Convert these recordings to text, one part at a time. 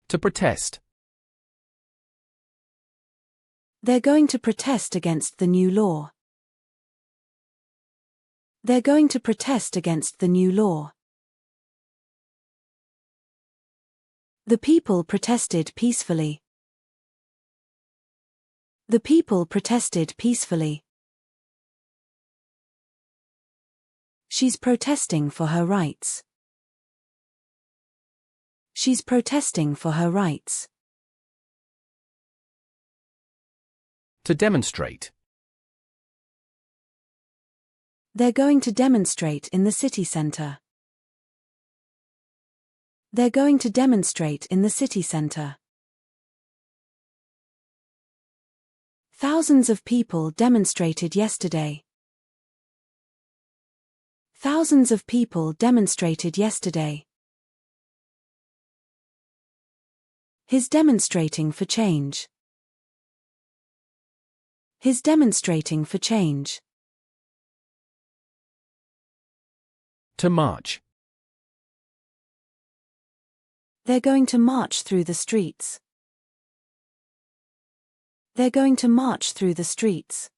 To protest. They're going to protest against the new law. They're going to protest against the new law. The people protested peacefully. The people protested peacefully. She's protesting for her rights. She's protesting for her rights. To demonstrate. They're going to demonstrate in the city centre. They're going to demonstrate in the city centre. Thousands of people demonstrated yesterday. Thousands of people demonstrated yesterday. He's demonstrating for change. He's demonstrating for change. To march. They're going to march through the streets. They're going to march through the streets.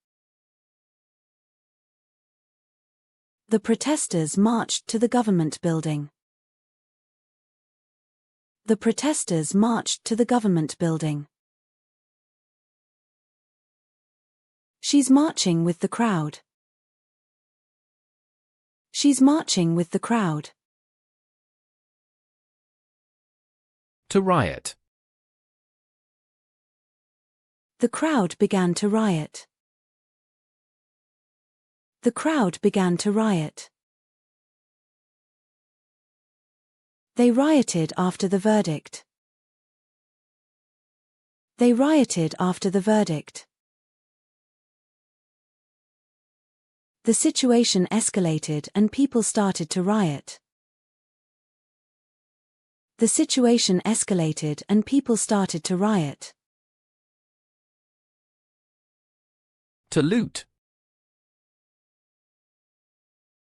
The protesters marched to the government building. The protesters marched to the government building. She's marching with the crowd. She's marching with the crowd. To riot. The crowd began to riot. The crowd began to riot. They rioted after the verdict. They rioted after the verdict. The situation escalated and people started to riot. The situation escalated and people started to riot. To loot.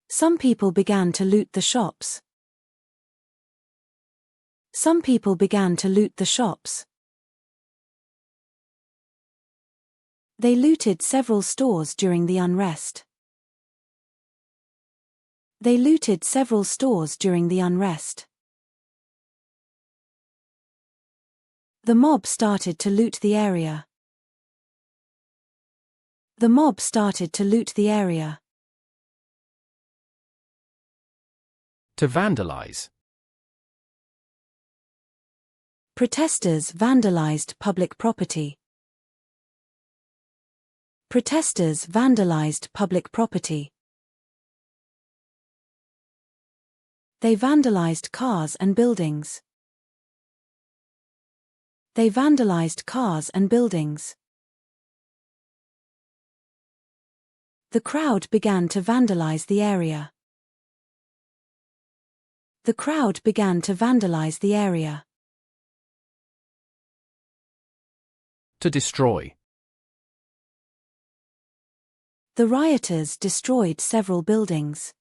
Some people began to loot the shops. Some people began to loot the shops. They looted several stores during the unrest. They looted several stores during the unrest. The mob started to loot the area. The mob started to loot the area. To vandalise. Protesters vandalized public property. Protesters vandalized public property. They vandalized cars and buildings. They vandalized cars and buildings. The crowd began to vandalize the area. The crowd began to vandalize the area. To destroy. The rioters destroyed several buildings.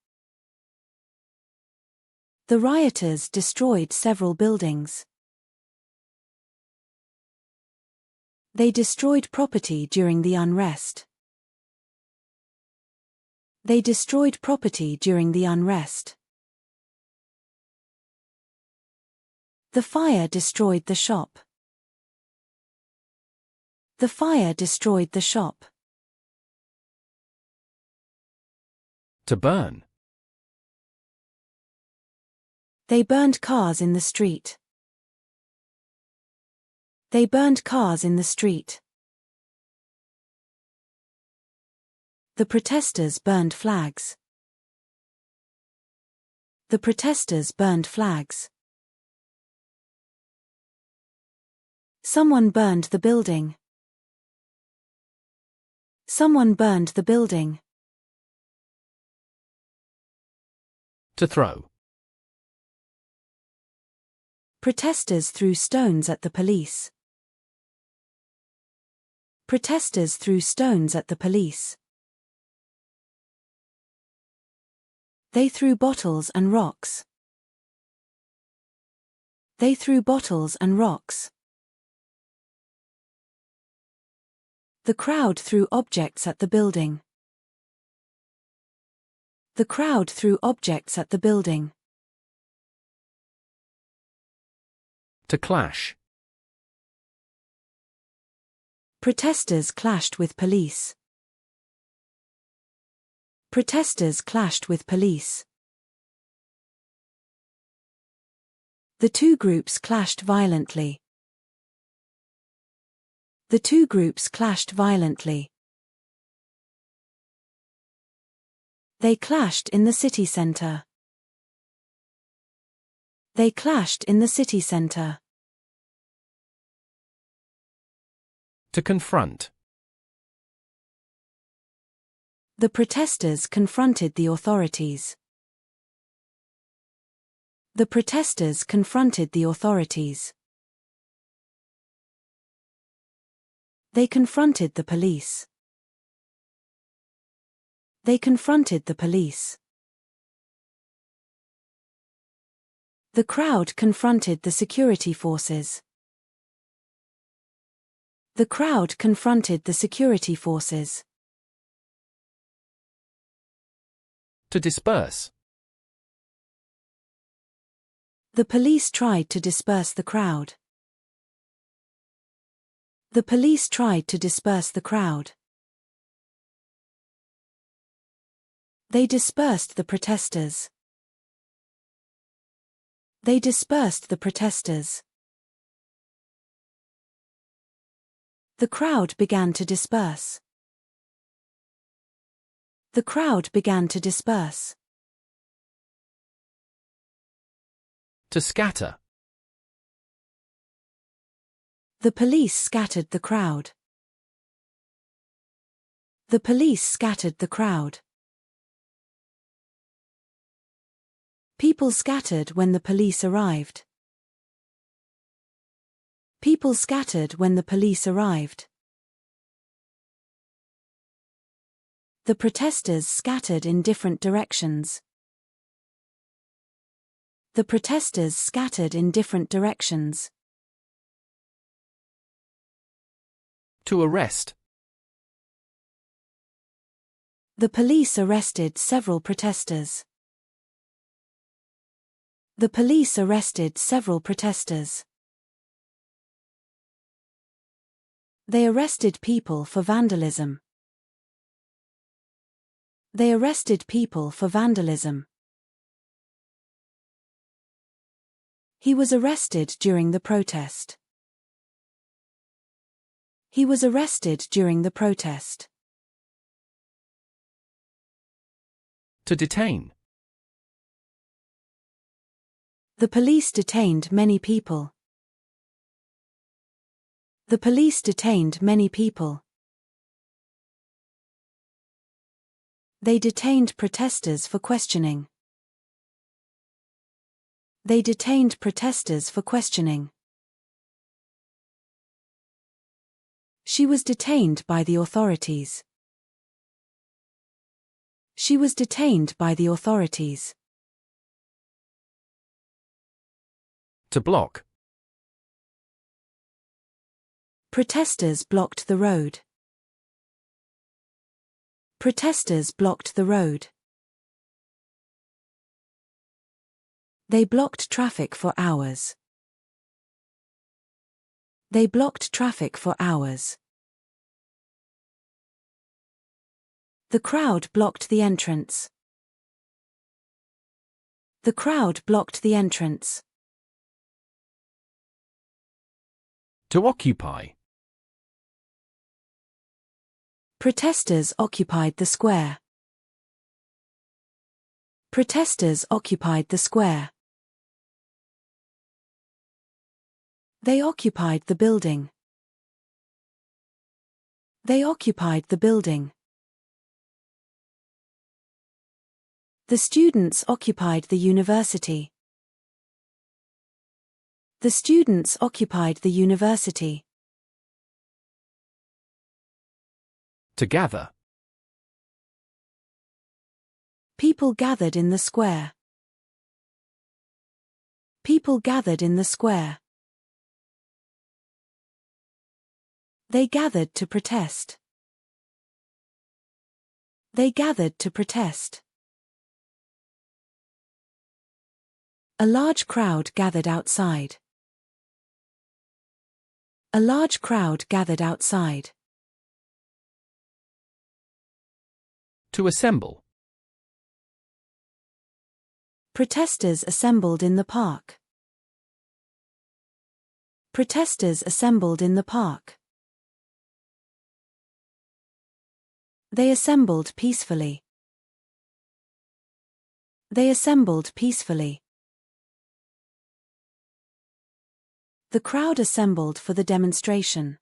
The rioters destroyed several buildings. They destroyed property during the unrest. They destroyed property during the unrest. The fire destroyed the shop. The fire destroyed the shop. To burn. They burned cars in the street. They burned cars in the street. The protesters burned flags. The protesters burned flags. Someone burned the building. Someone burned the building. To throw. Protesters threw stones at the police. Protesters threw stones at the police. They threw bottles and rocks. They threw bottles and rocks. The crowd threw objects at the building. The crowd threw objects at the building. To clash. Protesters clashed with police. Protesters clashed with police. The two groups clashed violently. The two groups clashed violently. They clashed in the city center. They clashed in the city center. To confront. The protesters confronted the authorities. The protesters confronted the authorities. They confronted the police. They confronted the police. The crowd confronted the security forces. The crowd confronted the security forces. To disperse. The police tried to disperse the crowd. The police tried to disperse the crowd. They dispersed the protesters. They dispersed the protesters. The crowd began to disperse. The crowd began to disperse. To scatter. The police scattered the crowd. The police scattered the crowd. People scattered when the police arrived. People scattered when the police arrived. The protesters scattered in different directions. The protesters scattered in different directions. To arrest. The police arrested several protesters. The police arrested several protesters. They arrested people for vandalism. They arrested people for vandalism. He was arrested during the protest. He was arrested during the protest. To detain. The police detained many people. The police detained many people. They detained protesters for questioning. They detained protesters for questioning. She was detained by the authorities. She was detained by the authorities. To block. Protesters blocked the road. Protesters blocked the road. They blocked traffic for hours. They blocked traffic for hours. The crowd blocked the entrance. The crowd blocked the entrance. To occupy. Protesters occupied the square. Protesters occupied the square. They occupied the building. They occupied the building. The students occupied the university. The students occupied the university. To gather. People gathered in the square. People gathered in the square. They gathered to protest. They gathered to protest. A large crowd gathered outside. A large crowd gathered outside. To assemble. Protesters assembled in the park. Protesters assembled in the park. They assembled peacefully. They assembled peacefully. The crowd assembled for the demonstration.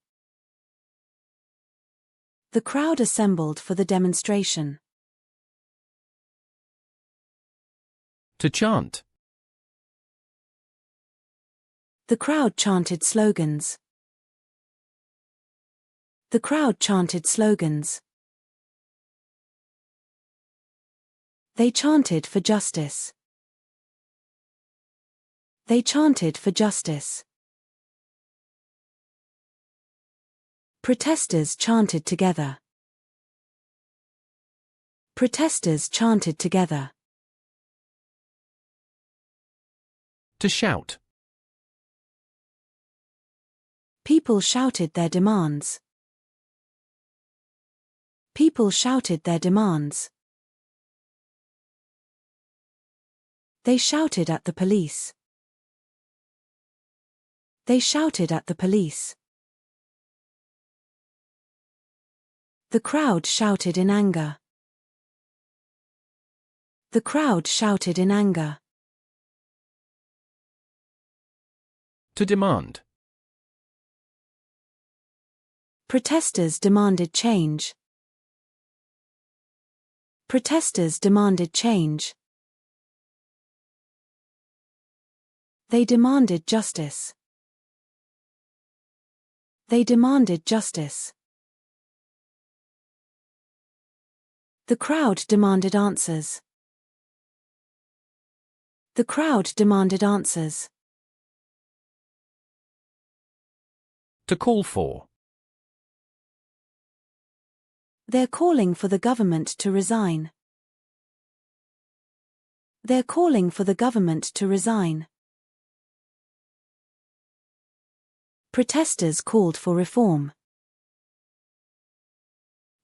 The crowd assembled for the demonstration. To chant. The crowd chanted slogans. The crowd chanted slogans. They chanted for justice. They chanted for justice. Protesters chanted together. Protesters chanted together. To shout. People shouted their demands. People shouted their demands. They shouted at the police. They shouted at the police. The crowd shouted in anger. The crowd shouted in anger. To demand. Protesters demanded change. Protesters demanded change. They demanded justice. They demanded justice. The crowd demanded answers. The crowd demanded answers. To call for. They're calling for the government to resign. They're calling for the government to resign. Protesters called for reform.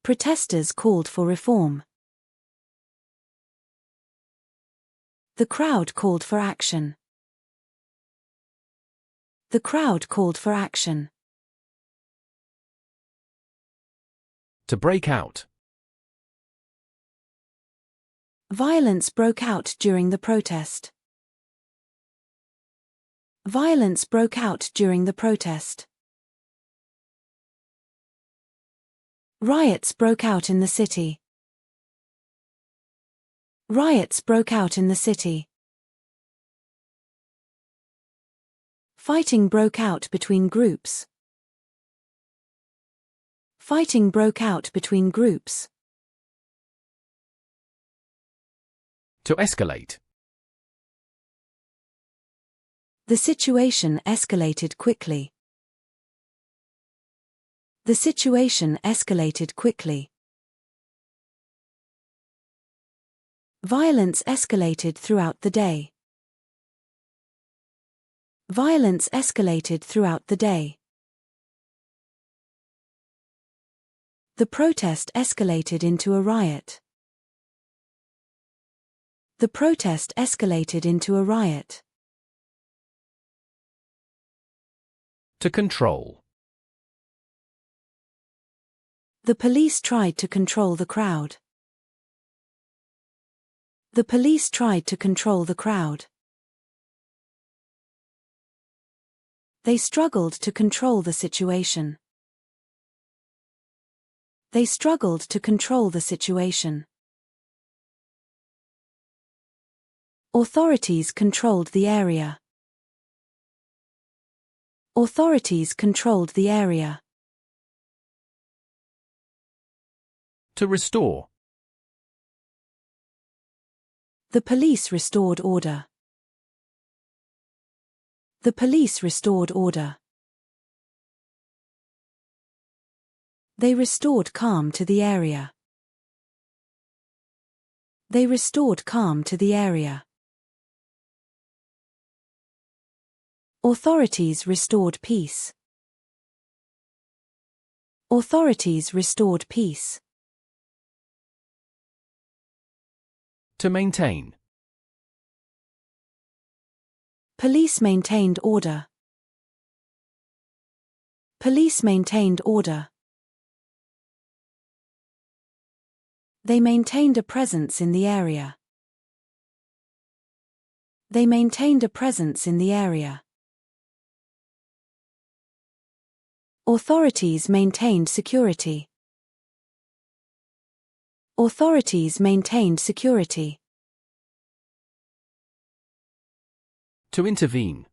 Protesters called for reform. The crowd called for action. The crowd called for action. To break out. Violence broke out during the protest. Violence broke out during the protest. Riots broke out in the city. Riots broke out in the city. Fighting broke out between groups. Fighting broke out between groups. To escalate. The situation escalated quickly. The situation escalated quickly. Violence escalated throughout the day. Violence escalated throughout the day. The protest escalated into a riot. The protest escalated into a riot. To control. The police tried to control the crowd. The police tried to control the crowd. They struggled to control the situation. They struggled to control the situation. Authorities controlled the area. Authorities controlled the area. To restore. The police restored order. The police restored order. They restored calm to the area. They restored calm to the area. Authorities restored peace. Authorities restored peace. To maintain. Police maintained order. Police maintained order. They maintained a presence in the area. They maintained a presence in the area. Authorities maintained security. Authorities maintained security. To intervene.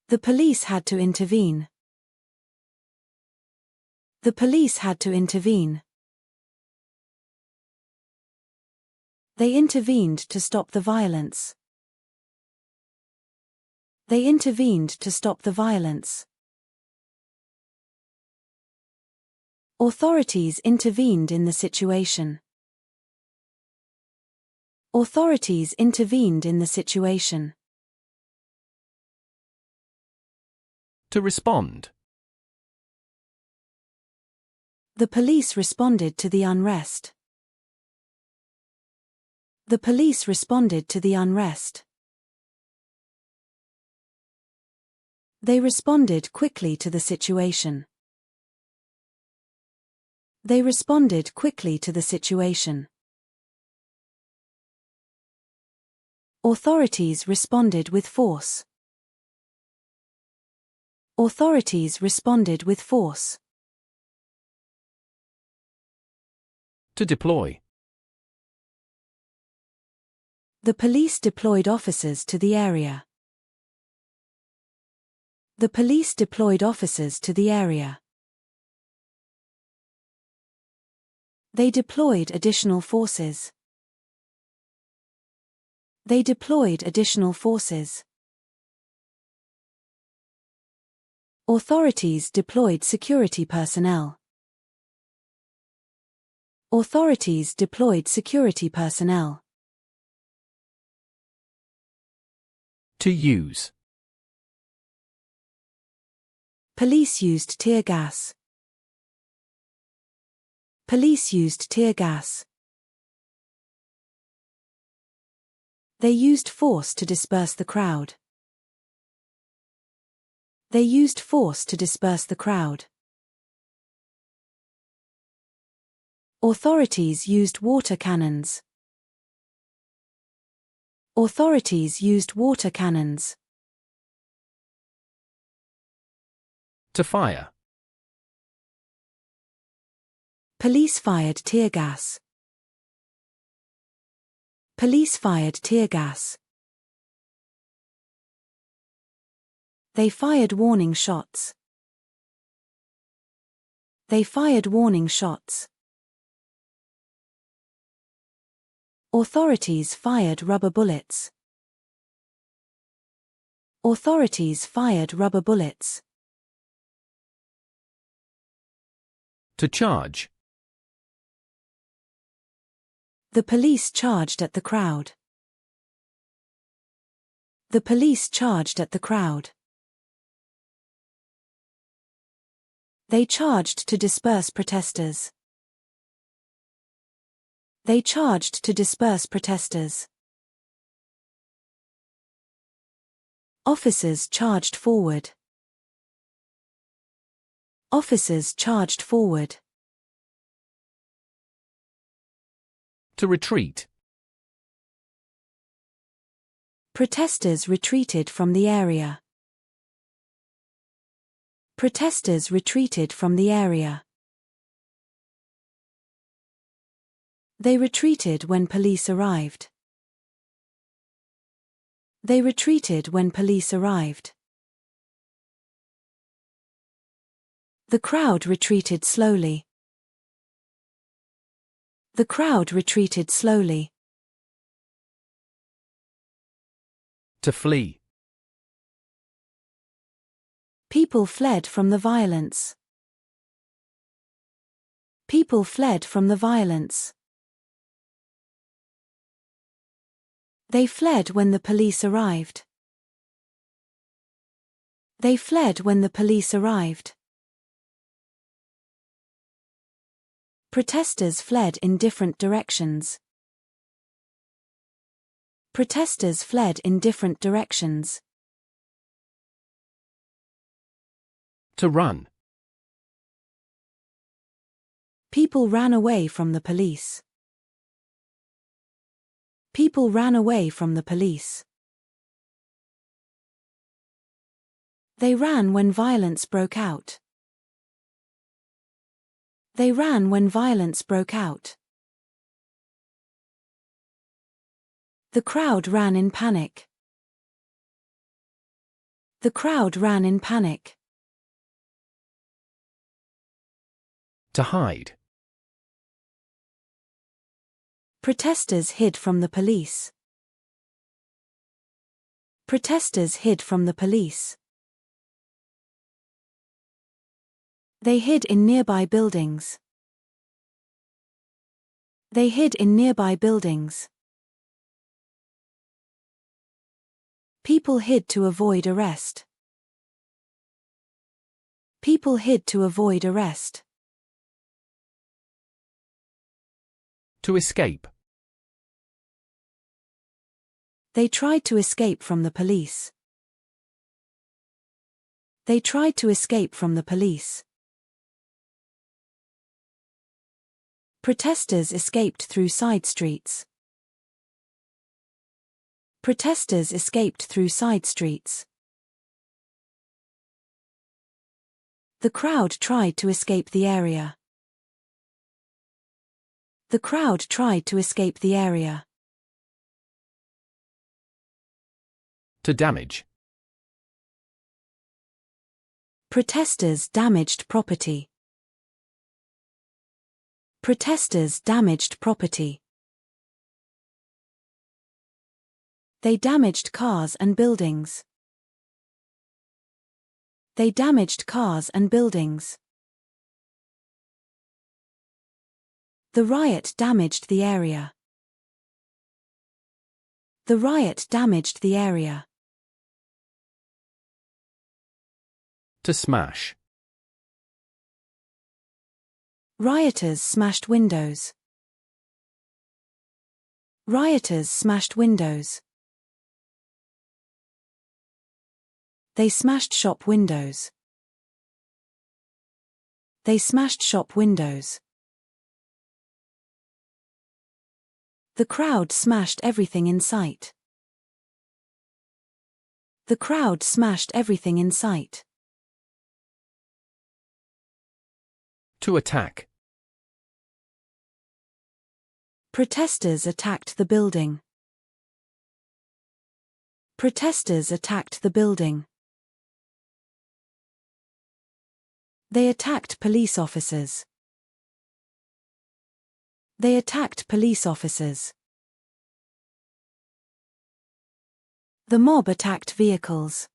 The police had to intervene. The police had to intervene. They intervened to stop the violence. They intervened to stop the violence. Authorities intervened in the situation. Authorities intervened in the situation. To respond. The police responded to the unrest. The police responded to the unrest. They responded quickly to the situation. They responded quickly to the situation. Authorities responded with force. Authorities responded with force. To deploy. The police deployed officers to the area. The police deployed officers to the area. They deployed additional forces. They deployed additional forces. Authorities deployed security personnel. Authorities deployed security personnel. To use. Police used tear gas. Police used tear gas. They used force to disperse the crowd. They used force to disperse the crowd. Authorities used water cannons. Authorities used water cannons. To fire. Police fired tear gas. Police fired tear gas. They fired warning shots. They fired warning shots. Authorities fired rubber bullets. Authorities fired rubber bullets. To charge. The police charged at the crowd. The police charged at the crowd. They charged to disperse protesters. They charged to disperse protesters. Officers charged forward. Officers charged forward. To retreat. Protesters retreated from the area. Protesters retreated from the area. They retreated when police arrived. They retreated when police arrived. The crowd retreated slowly. The crowd retreated slowly. To flee. People fled from the violence. People fled from the violence. They fled when the police arrived. They fled when the police arrived. Protesters fled in different directions. Protesters fled in different directions. To run. People ran away from the police. People ran away from the police. They ran when violence broke out. They ran when violence broke out. The crowd ran in panic. The crowd ran in panic. To hide. Protesters hid from the police. Protesters hid from the police. They hid in nearby buildings. They hid in nearby buildings. People hid to avoid arrest. People hid to avoid arrest. To escape. They tried to escape from the police. They tried to escape from the police. Protesters escaped through side streets. Protesters escaped through side streets. The crowd tried to escape the area. The crowd tried to escape the area. To damage. Protesters damaged property. Protesters damaged property. They damaged cars and buildings. They damaged cars and buildings. The riot damaged the area. The riot damaged the area. To smash. Rioters smashed windows. Rioters smashed windows. They smashed shop windows. They smashed shop windows. The crowd smashed everything in sight. The crowd smashed everything in sight. To attack. Protesters attacked the building. Protesters attacked the building. They attacked police officers. They attacked police officers. The mob attacked vehicles.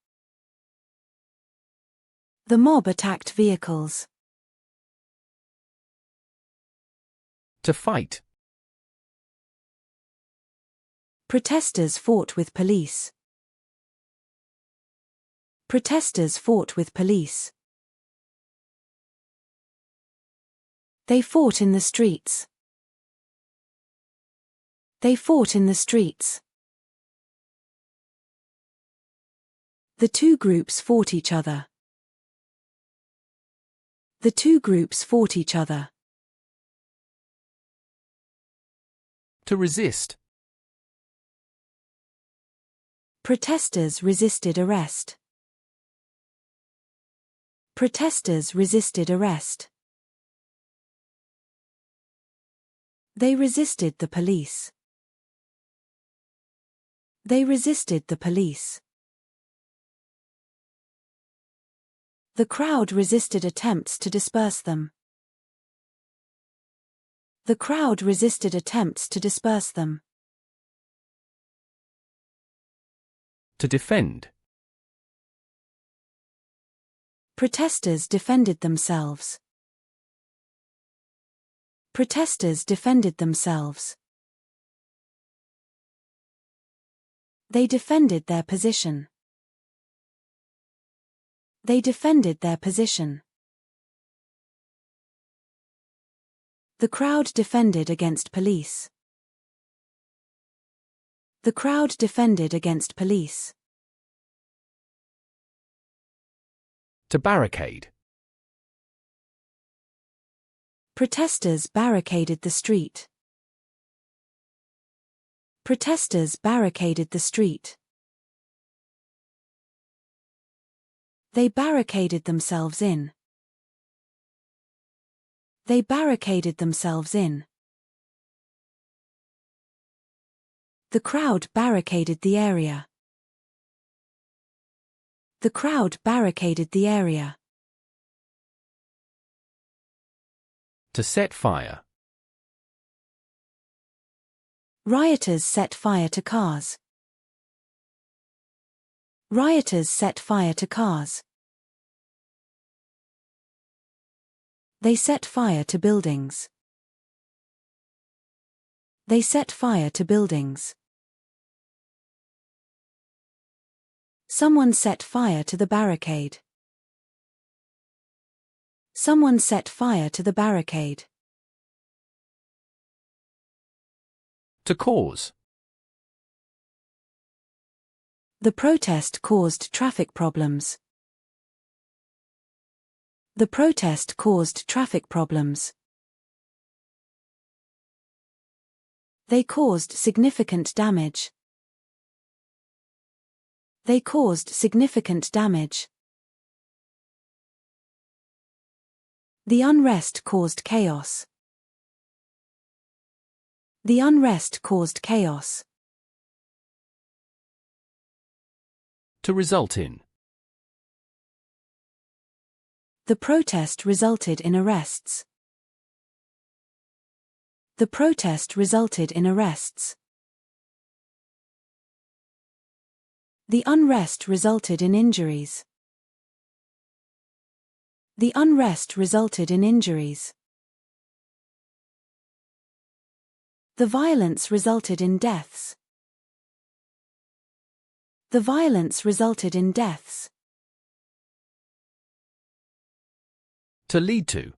The mob attacked vehicles. To fight. Protesters fought with police. Protesters fought with police. They fought in the streets. They fought in the streets. The two groups fought each other. The two groups fought each other. To resist. Protesters resisted arrest. Protesters resisted arrest. They resisted the police. They resisted the police. The crowd resisted attempts to disperse them. The crowd resisted attempts to disperse them. To defend. Protesters defended themselves. Protesters defended themselves. They defended their position. They defended their position. The crowd defended against police. The crowd defended against police. To barricade. Protesters barricaded the street. Protesters barricaded the street. They barricaded themselves in. They barricaded themselves in. The crowd barricaded the area. The crowd barricaded the area. To set fire. Rioters set fire to cars. Rioters set fire to cars. They set fire to buildings. They set fire to buildings. Someone set fire to the barricade. Someone set fire to the barricade. To cause. The protest caused traffic problems. The protest caused traffic problems. They caused significant damage. They caused significant damage. The unrest caused chaos. The unrest caused chaos. To result in. The protest resulted in arrests. The protest resulted in arrests. The unrest resulted in injuries. The unrest resulted in injuries. The violence resulted in deaths. The violence resulted in deaths. To lead to.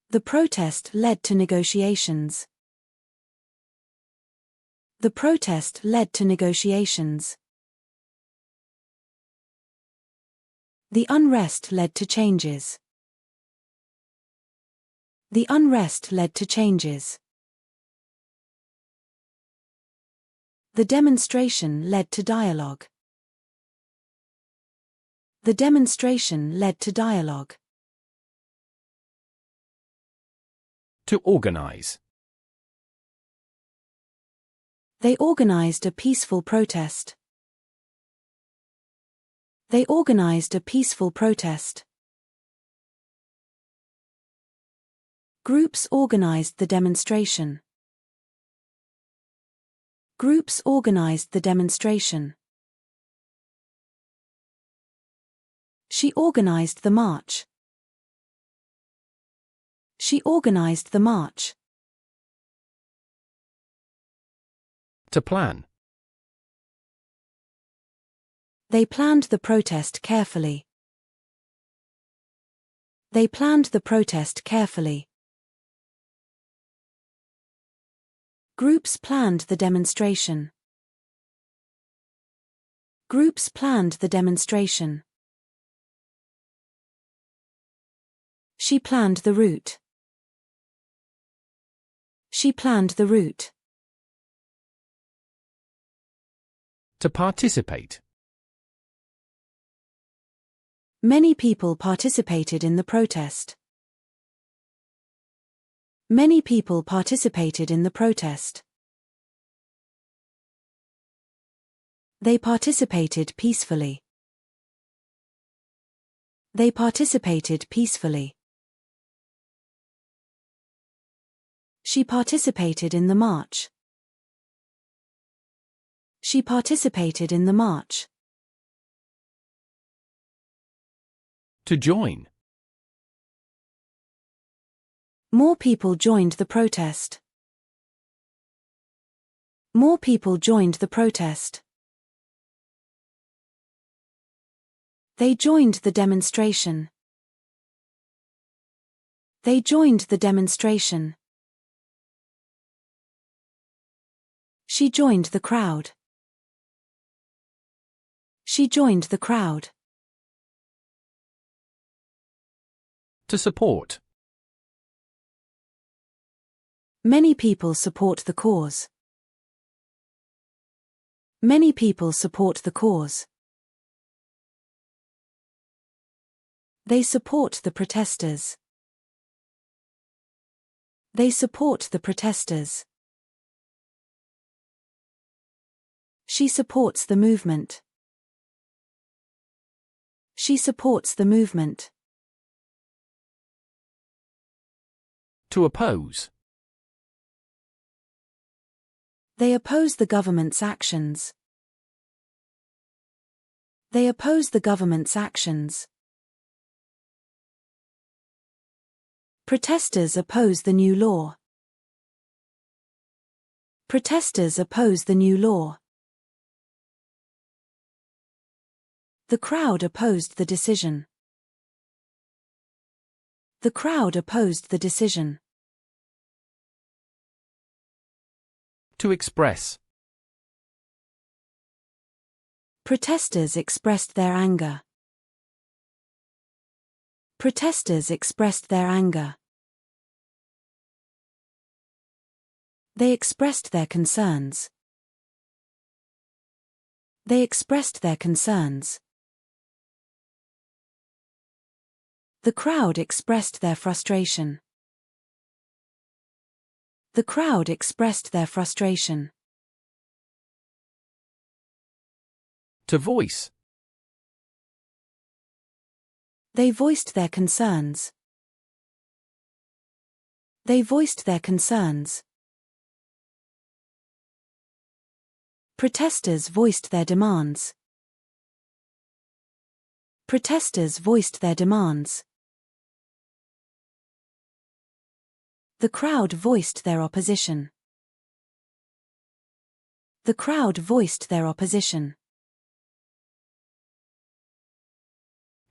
The protest led to negotiations. The protest led to negotiations. The unrest led to changes. The unrest led to changes. The demonstration led to dialogue. The demonstration led to dialogue. To organize. They organized a peaceful protest. They organized a peaceful protest. Groups organized the demonstration. Groups organized the demonstration. She organized the march. She organized the march. To plan. They planned the protest carefully. They planned the protest carefully. Groups planned the demonstration. Groups planned the demonstration. She planned the route. She planned the route. To participate. Many people participated in the protest. Many people participated in the protest. They participated peacefully. They participated peacefully. She participated in the march. She participated in the march. To join. More people joined the protest. More people joined the protest. They joined the demonstration. They joined the demonstration. She joined the crowd. She joined the crowd. To support. Many people support the cause. Many people support the cause. They support the protesters. They support the protesters. She supports the movement. She supports the movement. To oppose. They oppose the government's actions. They oppose the government's actions. Protesters oppose the new law. Protesters oppose the new law. The crowd opposed the decision. The crowd opposed the decision. To express. Protesters expressed their anger. Protesters expressed their anger. They expressed their concerns. They expressed their concerns. The crowd expressed their frustration. The crowd expressed their frustration. To voice. They voiced their concerns. They voiced their concerns. Protesters voiced their demands. Protesters voiced their demands. The crowd voiced their opposition. The crowd voiced their opposition.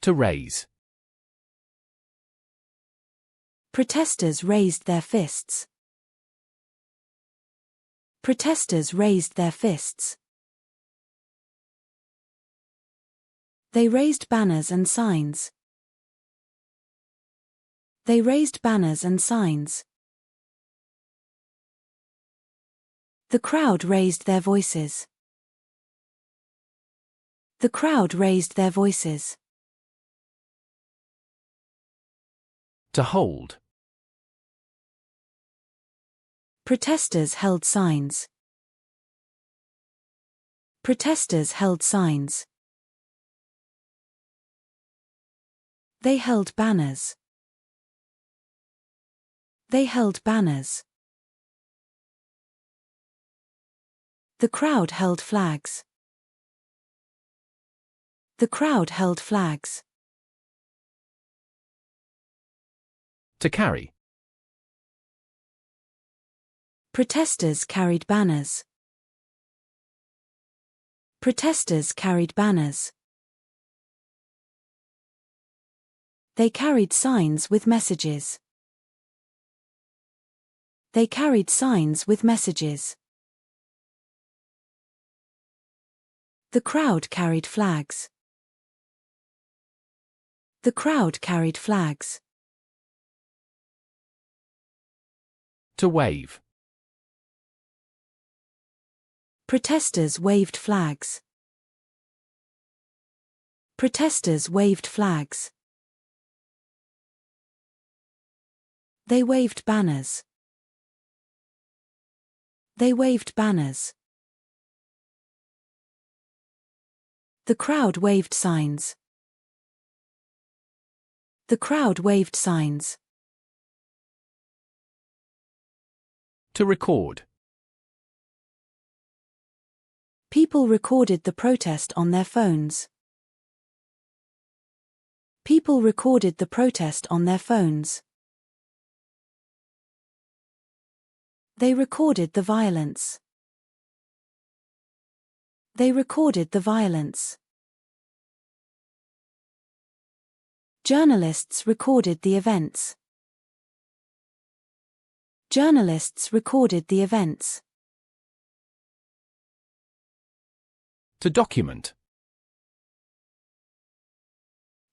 To raise. Protesters raised their fists. Protesters raised their fists. They raised banners and signs. They raised banners and signs. The crowd raised their voices. The crowd raised their voices. To hold. Protesters held signs. Protesters held signs. They held banners. They held banners. The crowd held flags. The crowd held flags. To carry. Protesters carried banners. Protesters carried banners. They carried signs with messages. They carried signs with messages. The crowd carried flags. The crowd carried flags. To wave. Protesters waved flags. Protesters waved flags. They waved banners. They waved banners. The crowd waved signs. The crowd waved signs. To record. People recorded the protest on their phones. People recorded the protest on their phones. They recorded the violence. They recorded the violence. Journalists recorded the events. Journalists recorded the events. To document.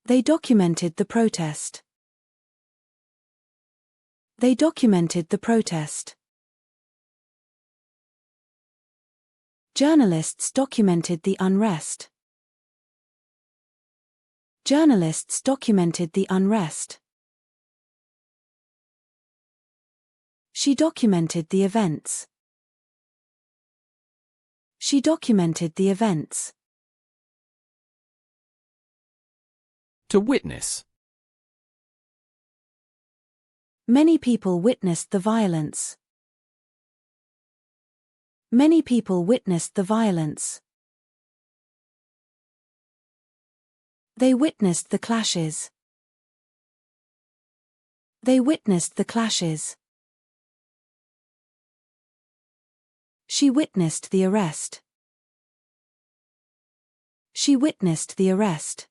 They documented the protest. They documented the protest. Journalists documented the unrest. Journalists documented the unrest. She documented the events. She documented the events. To witness. Many people witnessed the violence. Many people witnessed the violence. They witnessed the clashes. They witnessed the clashes. She witnessed the arrest. She witnessed the arrest.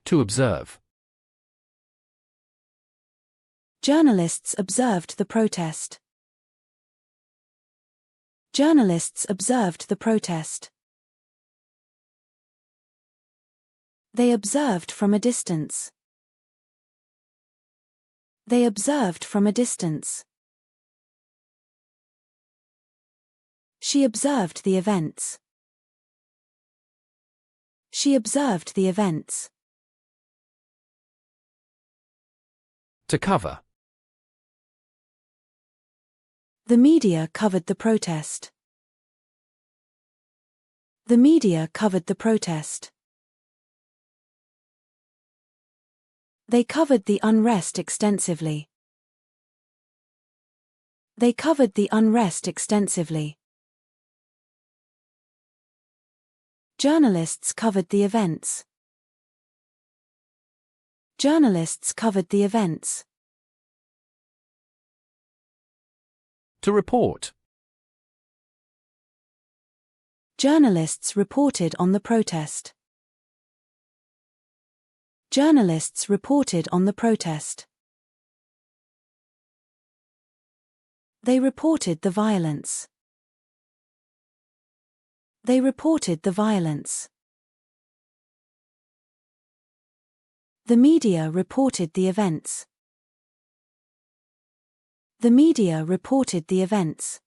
To observe. Journalists observed the protest. Journalists observed the protest. They observed from a distance. They observed from a distance. She observed the events. She observed the events. To cover. The media covered the protest. The media covered the protest. They covered the unrest extensively. They covered the unrest extensively. Journalists covered the events. Journalists covered the events. To report. Journalists reported on the protest. Journalists reported on the protest. They reported the violence. They reported the violence. The media reported the events. The media reported the events.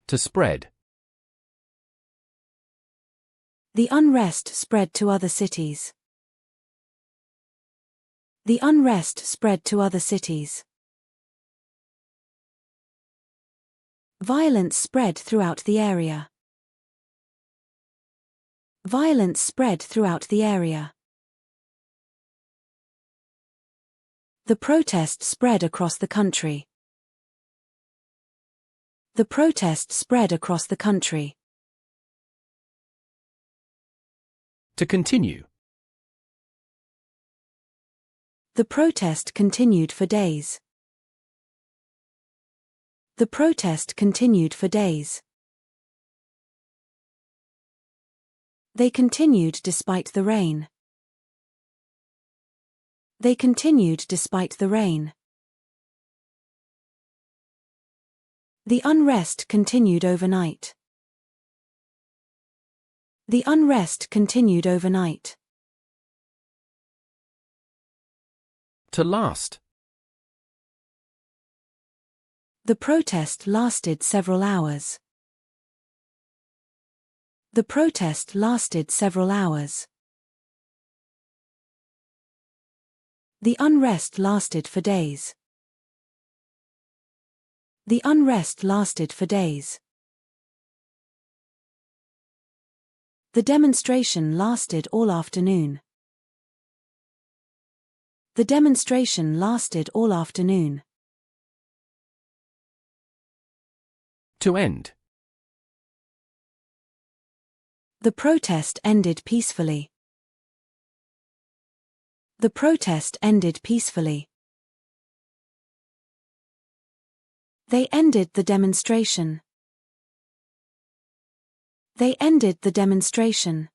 To spread. The unrest spread to other cities. The unrest spread to other cities. Violence spread throughout the area. Violence spread throughout the area. The protest spread across the country. The protest spread across the country. To continue. The protest continued for days. The protest continued for days. They continued despite the rain. They continued despite the rain. The unrest continued overnight. The unrest continued overnight. To last. The protest lasted several hours. The protest lasted several hours. The unrest lasted for days. The unrest lasted for days. The demonstration lasted all afternoon. The demonstration lasted all afternoon. To end. The protest ended peacefully. The protest ended peacefully. They ended the demonstration. They ended the demonstration.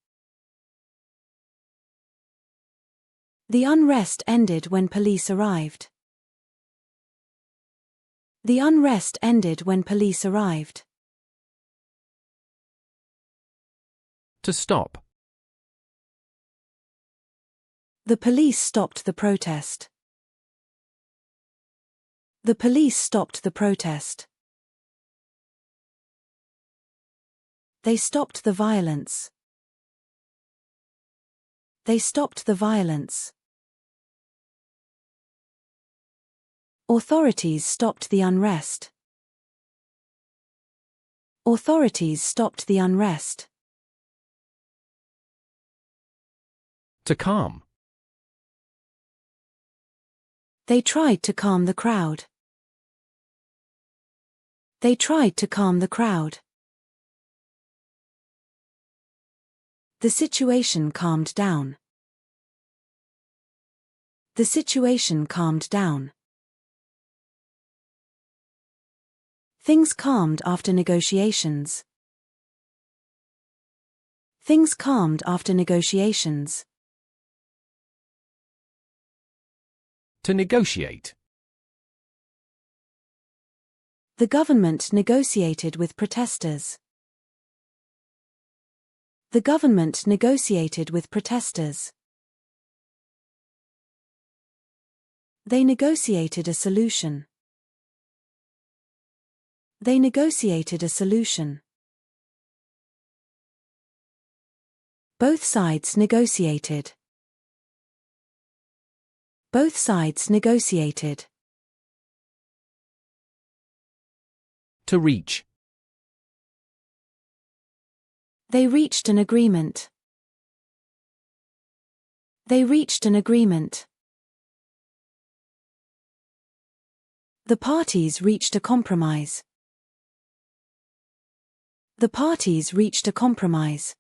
The unrest ended when police arrived. The unrest ended when police arrived. To stop. The police stopped the protest. The police stopped the protest. They stopped the violence. They stopped the violence. Authorities stopped the unrest. Authorities stopped the unrest. To calm. They tried to calm the crowd. They tried to calm the crowd. The situation calmed down. The situation calmed down. Things calmed after negotiations. Things calmed after negotiations. To negotiate. The government negotiated with protesters. The government negotiated with protesters. They negotiated a solution. They negotiated a solution. Both sides negotiated. Both sides negotiated. To reach. They reached an agreement. They reached an agreement. The parties reached a compromise. The parties reached a compromise.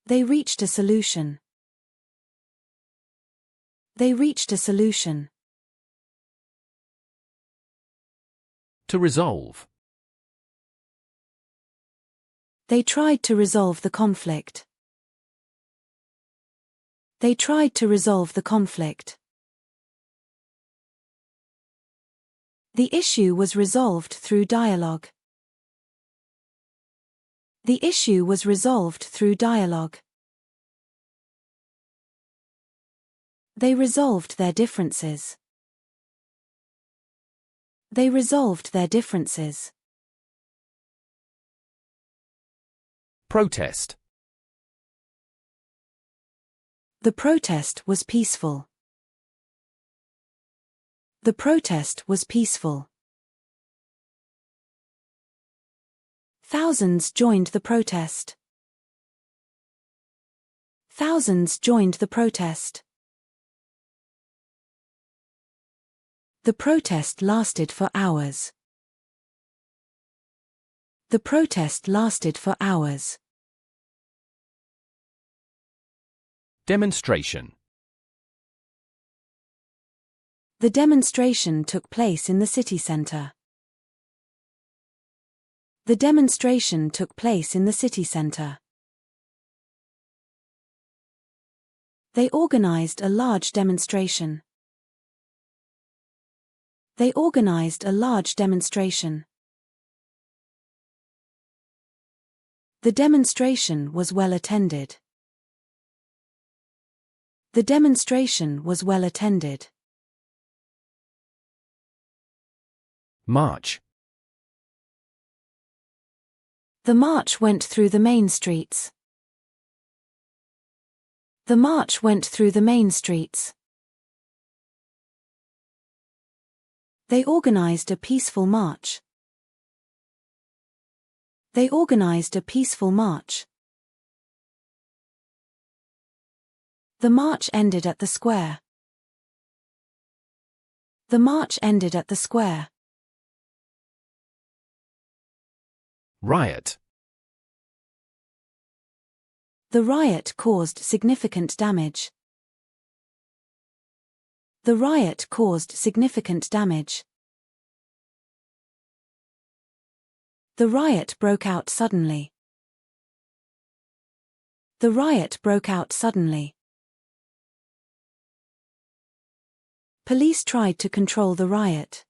They reached a solution. They reached a solution. To resolve. They tried to resolve the conflict. They tried to resolve the conflict. The issue was resolved through dialogue. The issue was resolved through dialogue. They resolved their differences. They resolved their differences. Protest. The protest was peaceful. The protest was peaceful. Thousands joined the protest. Thousands joined the protest. The protest lasted for hours. The protest lasted for hours. Demonstration. The demonstration took place in the city centre. The demonstration took place in the city centre. They organized a large demonstration. They organized a large demonstration. The demonstration was well attended. The demonstration was well attended. March. The march went through the main streets. The march went through the main streets. They organized a peaceful march. They organized a peaceful march. The march ended at the square. The march ended at the square. Riot. The riot caused significant damage. The riot caused significant damage. The riot broke out suddenly. The riot broke out suddenly. Police tried to control the riot.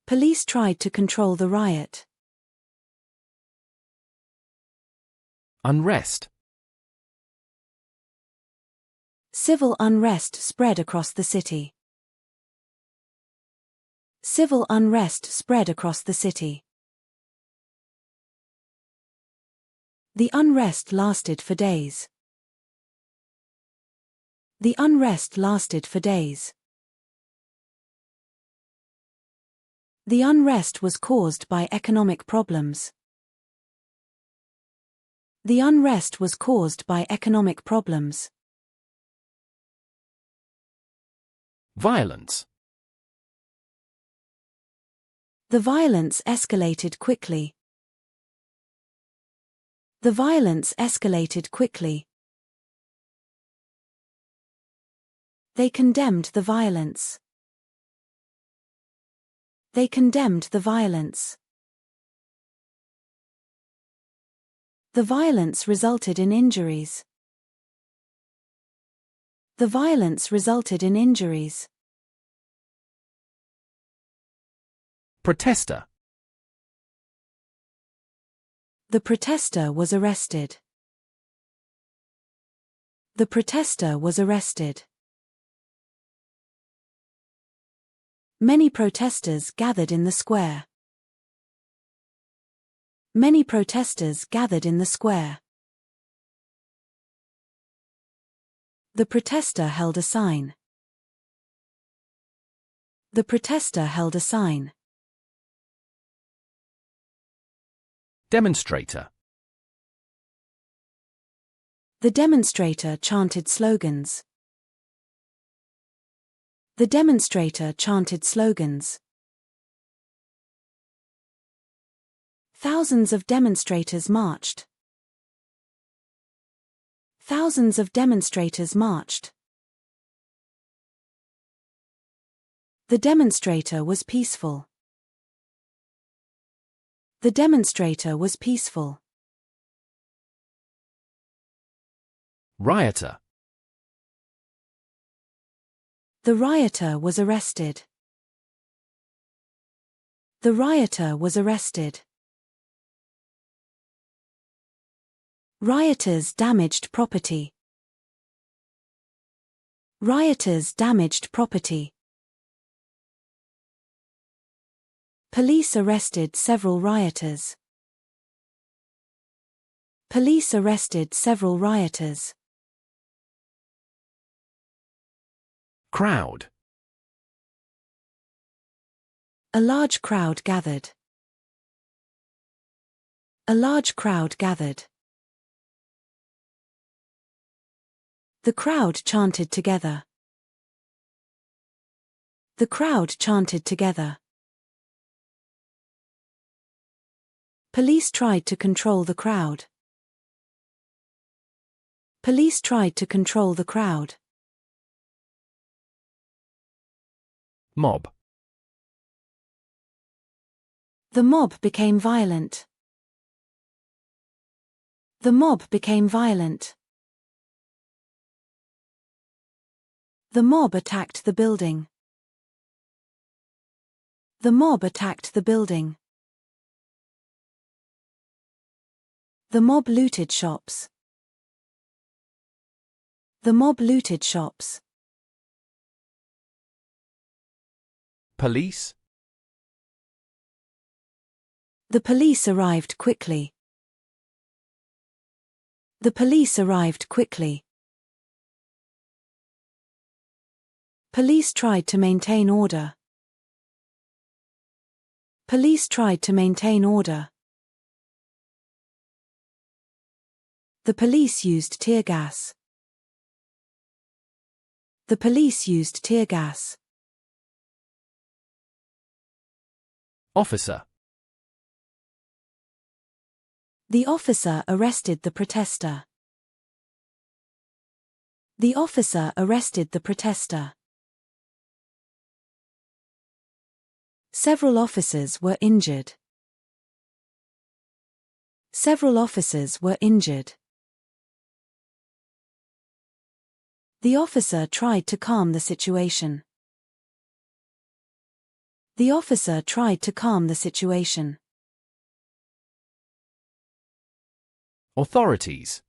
Police tried to control the riot. Unrest. Civil unrest spread across the city. Civil unrest spread across the city. The unrest lasted for days. The unrest lasted for days. The unrest was caused by economic problems. The unrest was caused by economic problems. Violence. The violence escalated quickly. The violence escalated quickly. They condemned the violence. They condemned the violence. The violence resulted in injuries. The violence resulted in injuries. Protestor. The protestor was arrested. The protestor was arrested. Many protesters gathered in the square. Many protesters gathered in the square. The protestor held a sign. The protestor held a sign. Demonstrator. The demonstrator chanted slogans. The demonstrator chanted slogans. Thousands of demonstrators marched. Thousands of demonstrators marched. The demonstrator was peaceful. The demonstrator was peaceful. Rioter. The rioter was arrested. The rioter was arrested. Rioters damaged property. Rioters damaged property. Police arrested several rioters. Police arrested several rioters. Crowd. A large crowd gathered. A large crowd gathered. The crowd chanted together. The crowd chanted together. Police tried to control the crowd. Police tried to control the crowd. Mob. The mob became violent. The mob became violent. The mob attacked the building. The mob attacked the building. The mob looted shops. The mob looted shops. Police. The police arrived quickly. The police arrived quickly. Police tried to maintain order. Police tried to maintain order. The police used tear gas. The police used tear gas. Officer. The officer arrested the protester. The officer arrested the protester. Several officers were injured. Several officers were injured. The officer tried to calm the situation. The officer tried to calm the situation. Authorities.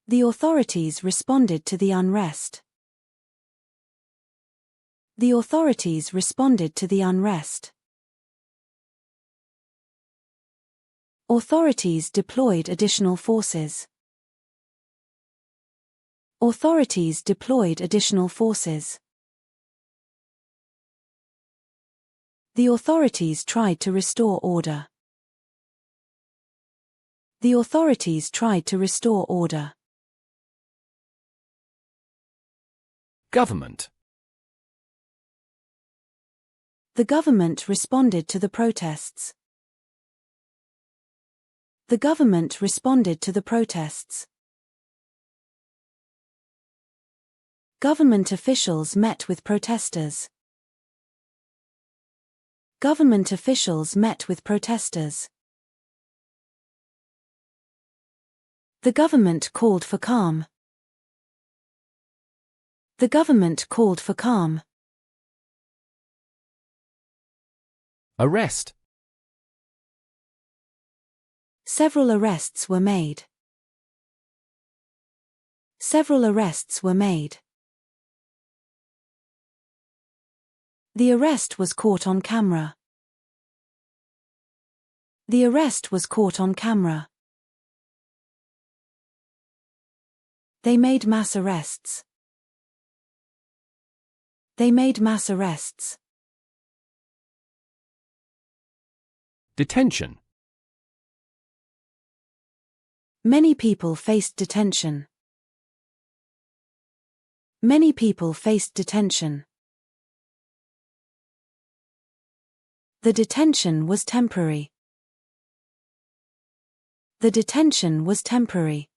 The authorities responded to the unrest. The authorities responded to the unrest. Authorities deployed additional forces. Authorities deployed additional forces. The authorities tried to restore order. The authorities tried to restore order. Government. The government responded to the protests. The government responded to the protests. Government officials met with protesters. Government officials met with protesters. The government called for calm. The government called for calm. Arrest. Several arrests were made. Several arrests were made. The arrest was caught on camera. The arrest was caught on camera. They made mass arrests. They made mass arrests. Detention. Many people faced detention. Many people faced detention. The detention was temporary. The detention was temporary.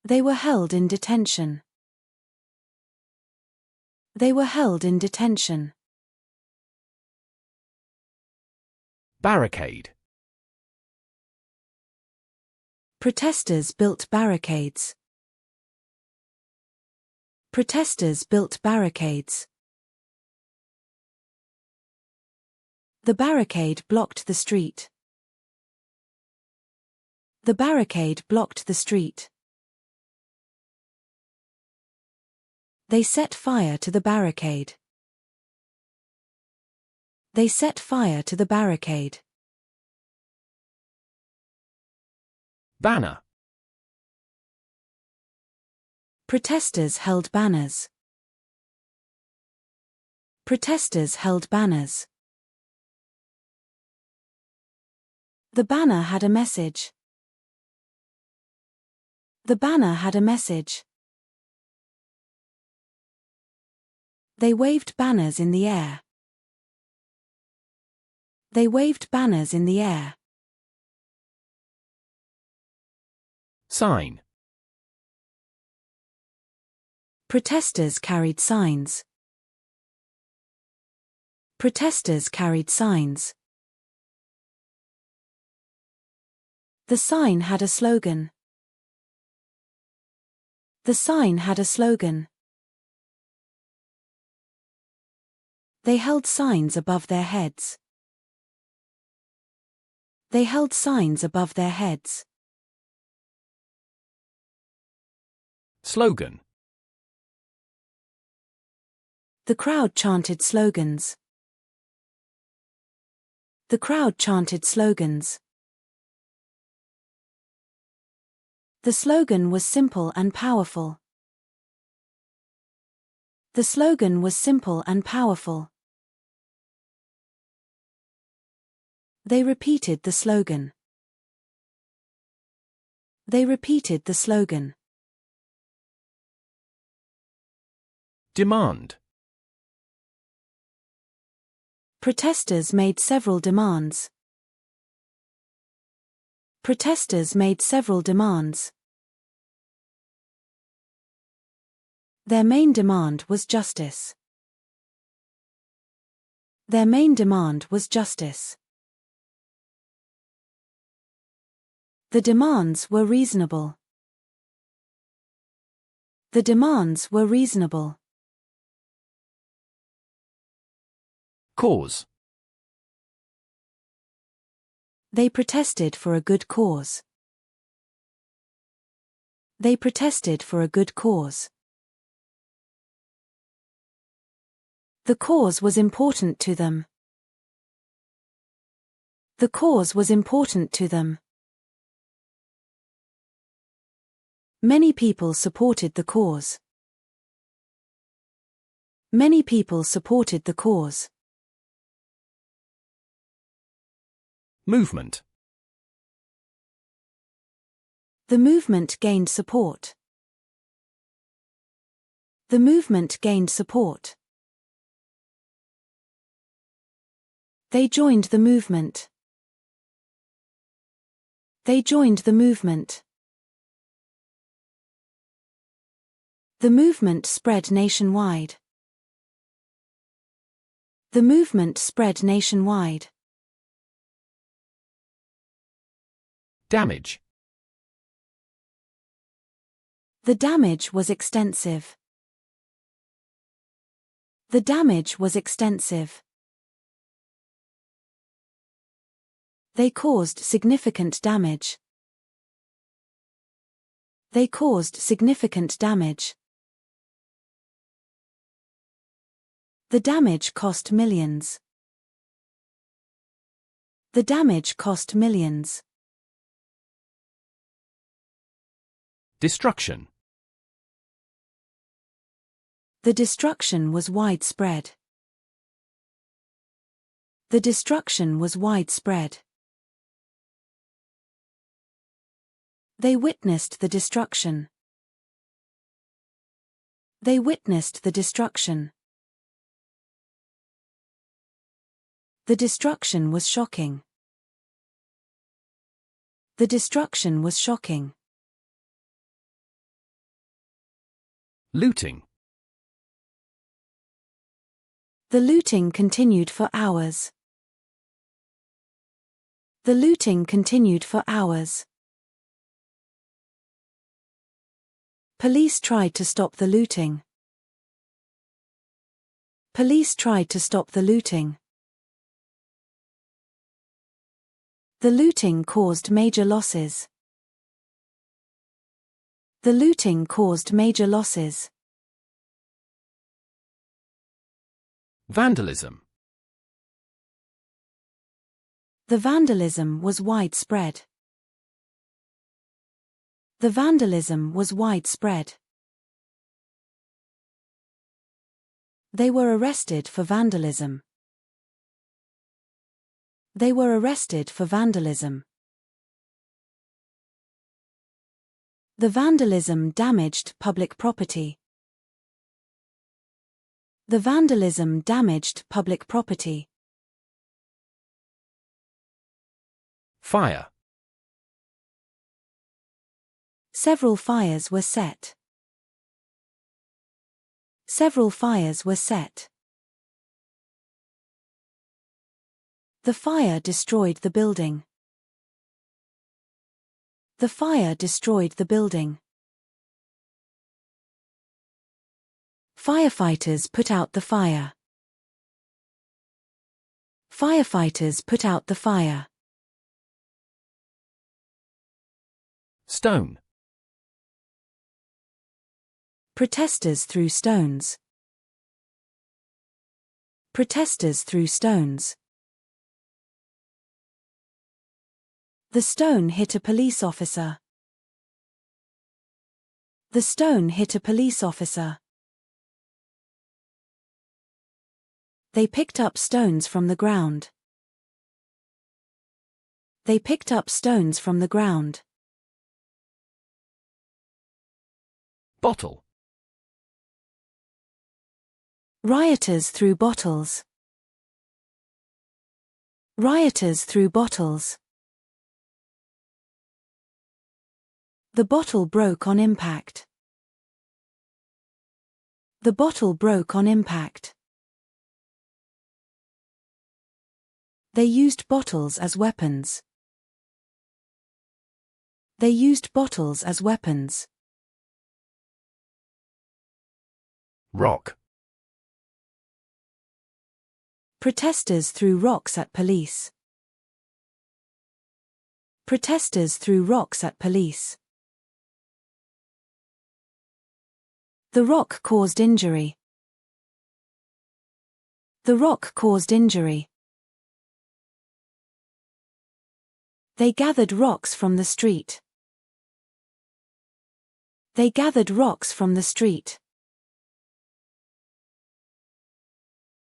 They were held in detention. They were held in detention. Barricade. Protesters built barricades. Protesters built barricades. The barricade blocked the street. The barricade blocked the street. They set fire to the barricade. They set fire to the barricade. Banner. Protesters held banners. Protesters held banners. The banner had a message. The banner had a message. They waved banners in the air. They waved banners in the air. Sign. Protesters carried signs. Protesters carried signs. The sign had a slogan. The sign had a slogan. They held signs above their heads. They held signs above their heads. Slogan. The crowd chanted slogans. The crowd chanted slogans. The slogan was simple and powerful. The slogan was simple and powerful. They repeated the slogan. They repeated the slogan. Demand. Protesters made several demands. Protesters made several demands. Their main demand was justice. Their main demand was justice. The demands were reasonable. The demands were reasonable. Cause. They protested for a good cause. They protested for a good cause. The cause was important to them. The cause was important to them. Many people supported the cause. Many people supported the cause. Movement. The movement gained support. The movement gained support. They joined the movement. They joined the movement. The movement spread nationwide. The movement spread nationwide. Damage. The damage was extensive. The damage was extensive. They caused significant damage. They caused significant damage. The damage cost millions. The damage cost millions. Destruction. The destruction was widespread. The destruction was widespread. They witnessed the destruction. They witnessed the destruction. The destruction was shocking. The destruction was shocking. Looting. The looting continued for hours. The looting continued for hours. Police tried to stop the looting. Police tried to stop the looting. The looting caused major losses. The looting caused major losses. Vandalism. The vandalism was widespread. The vandalism was widespread. They were arrested for vandalism. They were arrested for vandalism. The vandalism damaged public property. The vandalism damaged public property. Fire. Several fires were set. Several fires were set. The fire destroyed the building. The fire destroyed the building. Firefighters put out the fire. Firefighters put out the fire. Stone. Protesters threw stones. Protesters threw stones. The stone hit a police officer. The stone hit a police officer. They picked up stones from the ground. They picked up stones from the ground. Bottle. Rioters threw bottles. Rioters threw bottles. The bottle broke on impact. The bottle broke on impact. They used bottles as weapons. They used bottles as weapons. Rock. Protesters threw rocks at police. Protesters threw rocks at police. The rock caused injury. The rock caused injury. They gathered rocks from the street. They gathered rocks from the street.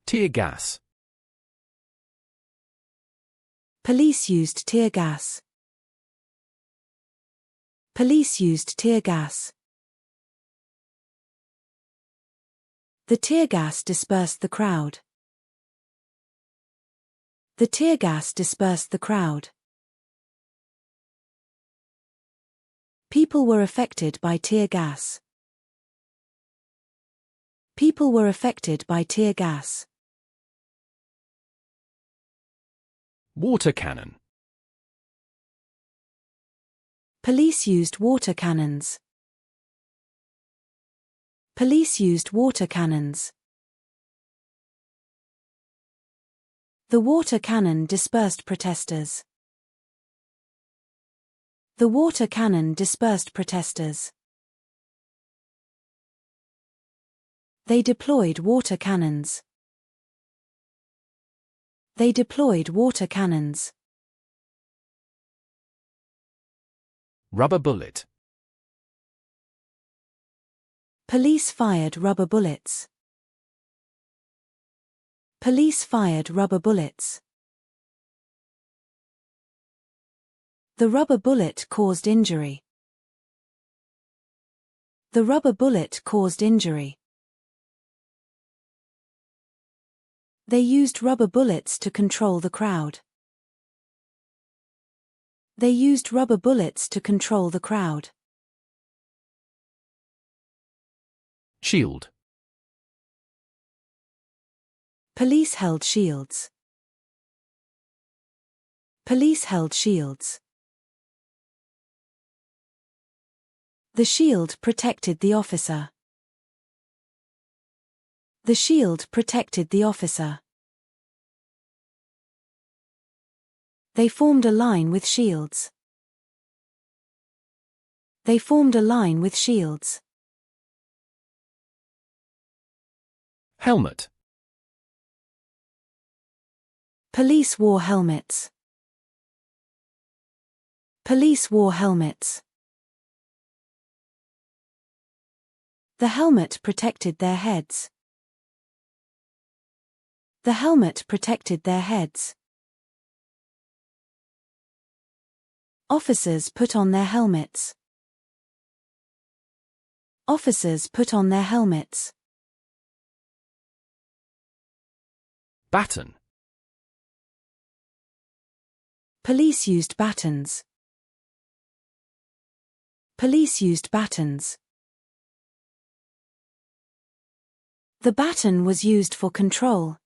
Tear gas. Police used tear gas. Police used tear gas. The tear gas dispersed the crowd. The tear gas dispersed the crowd. People were affected by tear gas. People were affected by tear gas. Water cannon. Police used water cannons. Police used water cannons. The water cannon dispersed protesters. The water cannon dispersed protesters. They deployed water cannons. They deployed water cannons. Rubber bullet. Police fired rubber bullets. Police fired rubber bullets. The rubber bullet caused injury. The rubber bullet caused injury. They used rubber bullets to control the crowd. They used rubber bullets to control the crowd. Shield. Police held shields. Police held shields. The shield protected the officer. The shield protected the officer. They formed a line with shields. They formed a line with shields. Helmet. Police wore helmets. Police wore helmets. The helmet protected their heads. The helmet protected their heads. Officers put on their helmets. Officers put on their helmets. Baton. Police used batons. Police used batons. The baton was used for control.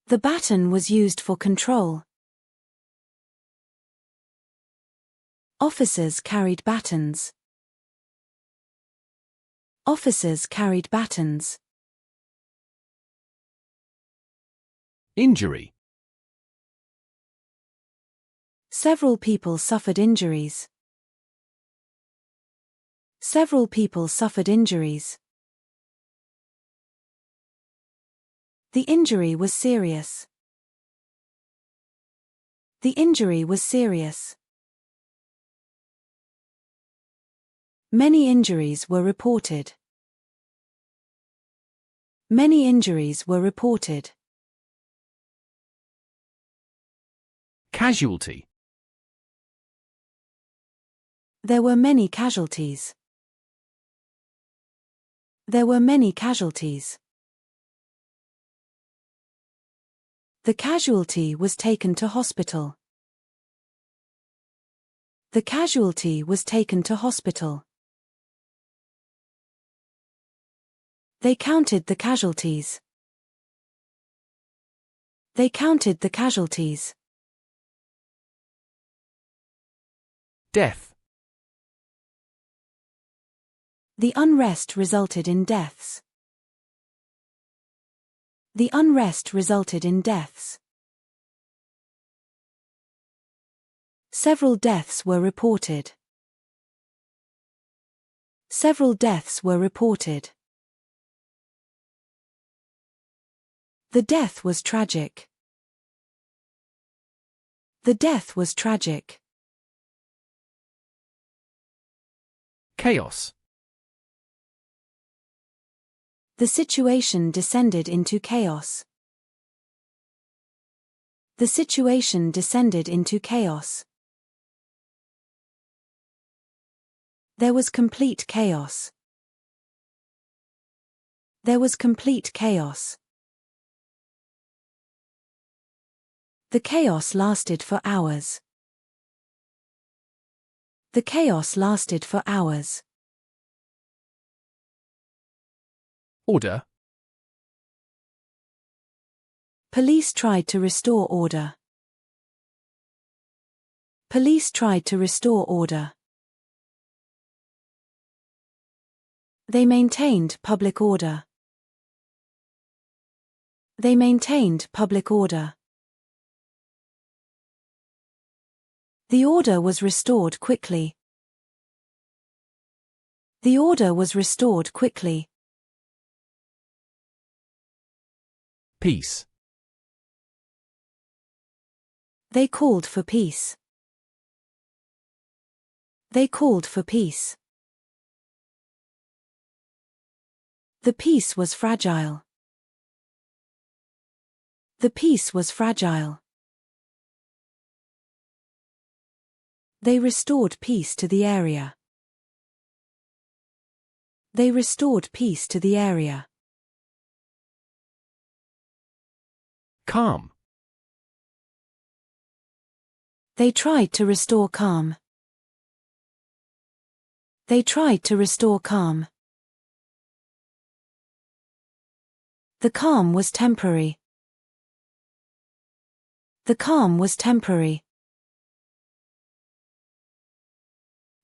The baton was used for control. Officers carried batons. Officers carried batons. Injury. Several people suffered injuries. Several people suffered injuries. The injury was serious. The injury was serious. Many injuries were reported. Many injuries were reported. Casualty. There were many casualties. There were many casualties. The casualty was taken to hospital. The casualty was taken to hospital. They counted the casualties. They counted the casualties. Death. The unrest resulted in deaths. The unrest resulted in deaths. Several deaths were reported. Several deaths were reported. The death was tragic. The death was tragic. Chaos. The situation descended into chaos. The situation descended into chaos. There was complete chaos. There was complete chaos. The chaos lasted for hours. The chaos lasted for hours. Order. Police tried to restore order. Police tried to restore order. They maintained public order. They maintained public order. The order was restored quickly. The order was restored quickly. Peace. They called for peace. They called for peace. The peace was fragile. The peace was fragile. They restored peace to the area. They restored peace to the area. Calm. They tried to restore calm. They tried to restore calm. The calm was temporary. The calm was temporary.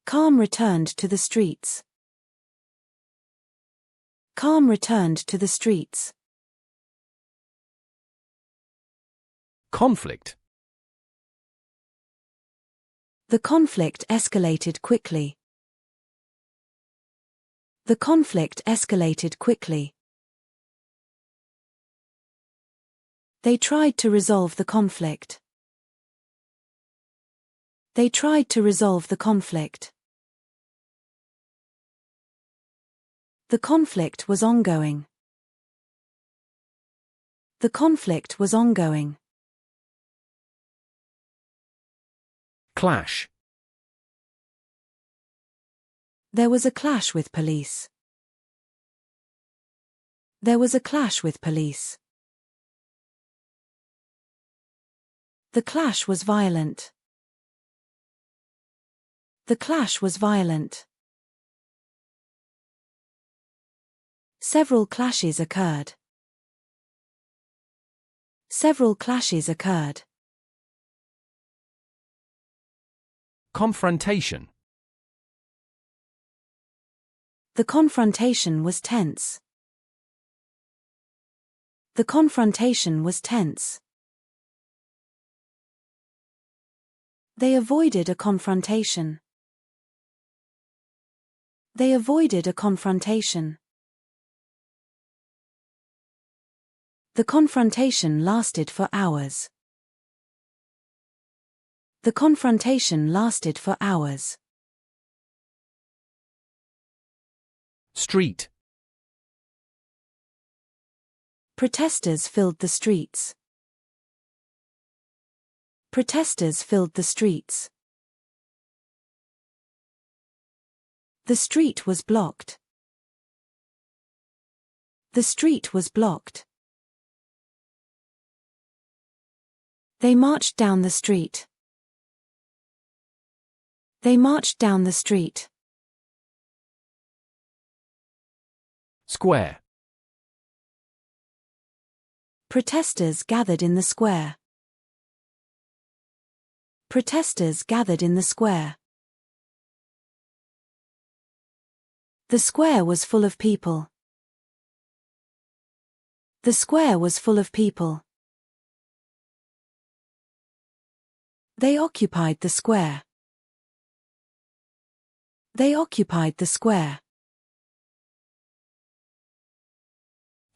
Calm returned to the streets. Calm returned to the streets. Conflict. The conflict escalated quickly. The conflict escalated quickly. They tried to resolve the conflict. They tried to resolve the conflict. The conflict was ongoing. The conflict was ongoing. Clash. There was a clash with police. There was a clash with police. The clash was violent. The clash was violent. Several clashes occurred. Several clashes occurred. Confrontation. The confrontation was tense. The confrontation was tense. They avoided a confrontation. They avoided a confrontation. The confrontation lasted for hours. The confrontation lasted for hours. Street. Protesters filled the streets. Protesters filled the streets. The street was blocked. The street was blocked. They marched down the street. They marched down the street. Square. Protesters gathered in the square. Protesters gathered in the square. The square was full of people. The square was full of people. They occupied the square. They occupied the square.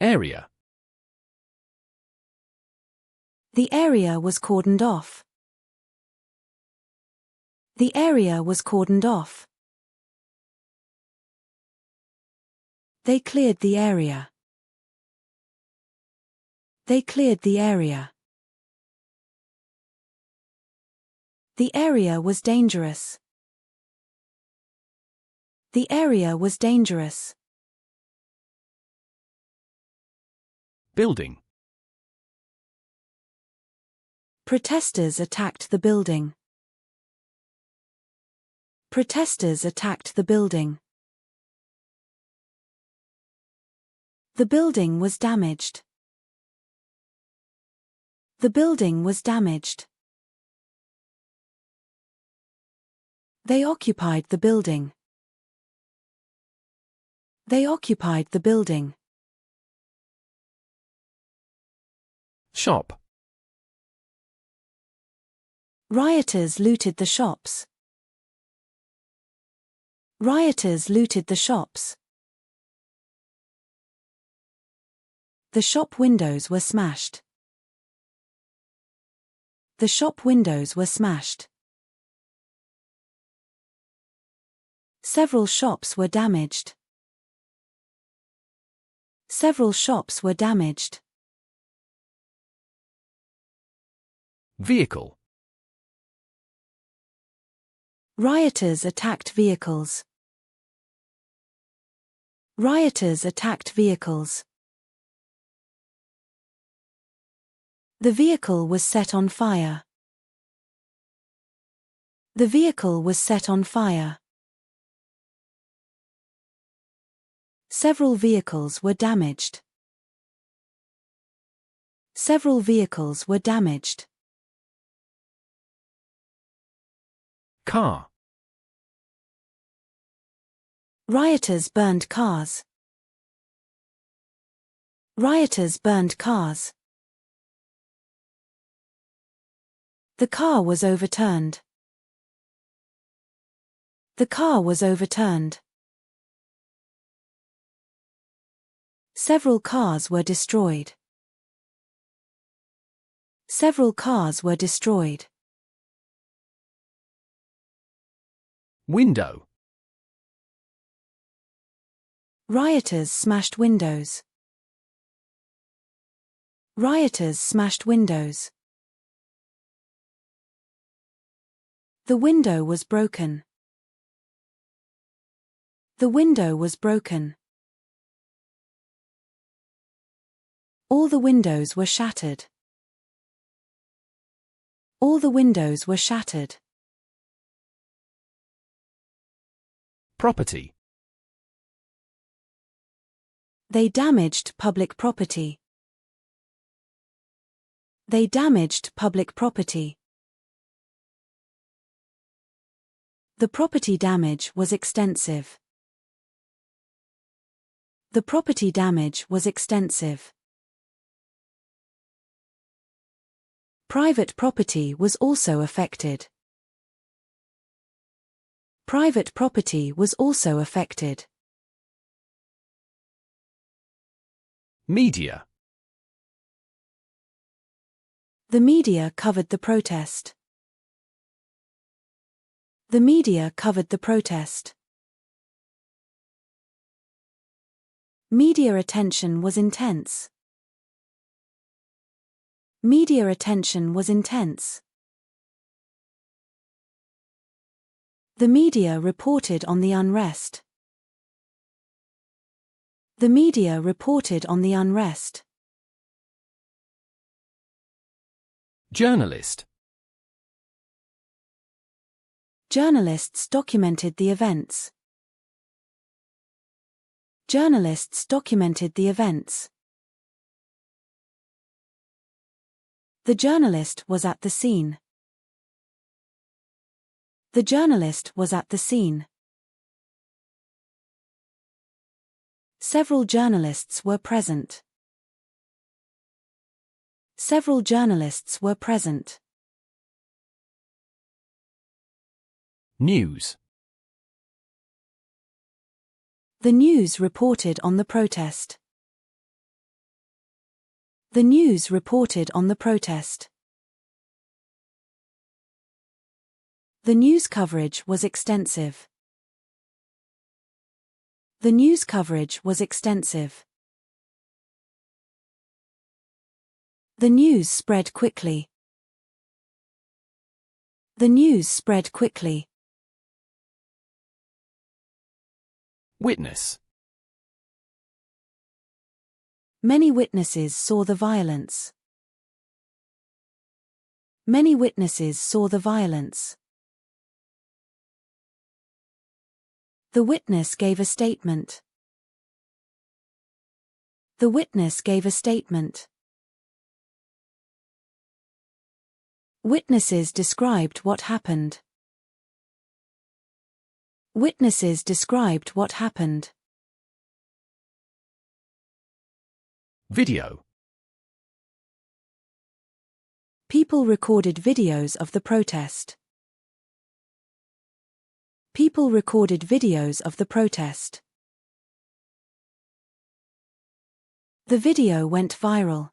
Area. The area was cordoned off. The area was cordoned off. They cleared the area. They cleared the area. The area was dangerous. The area was dangerous. Building. Protesters attacked the building. Protesters attacked the building. The building was damaged. The building was damaged. They occupied the building. They occupied the building. Shop. Rioters looted the shops. Rioters looted the shops. The shop windows were smashed. The shop windows were smashed. Several shops were damaged. Several shops were damaged. Vehicle. Rioters attacked vehicles. Rioters attacked vehicles. The vehicle was set on fire. The vehicle was set on fire. Several vehicles were damaged. Several vehicles were damaged. Car. Rioters burned cars. Rioters burned cars. The car was overturned. The car was overturned. Several cars were destroyed. Several cars were destroyed. Window. Rioters smashed windows. Rioters smashed windows. The window was broken. The window was broken. All the windows were shattered. All the windows were shattered. Property. They damaged public property. They damaged public property. The property damage was extensive. The property damage was extensive. Private property was also affected. Private property was also affected. Media. The media covered the protest. The media covered the protest. Media attention was intense. Media attention was intense. The media reported on the unrest. The media reported on the unrest. Journalist. Journalists documented the events. Journalists documented the events. The journalist was at the scene. The journalist was at the scene. Several journalists were present. Several journalists were present. News. The news reported on the protest. The news reported on the protest. The news coverage was extensive. The news coverage was extensive. The news spread quickly. The news spread quickly. Witness. Many witnesses saw the violence. Many witnesses saw the violence. The witness gave a statement. The witness gave a statement. Witnesses described what happened. Witnesses described what happened. Video. People recorded videos of the protest. People recorded videos of the protest. The video went viral.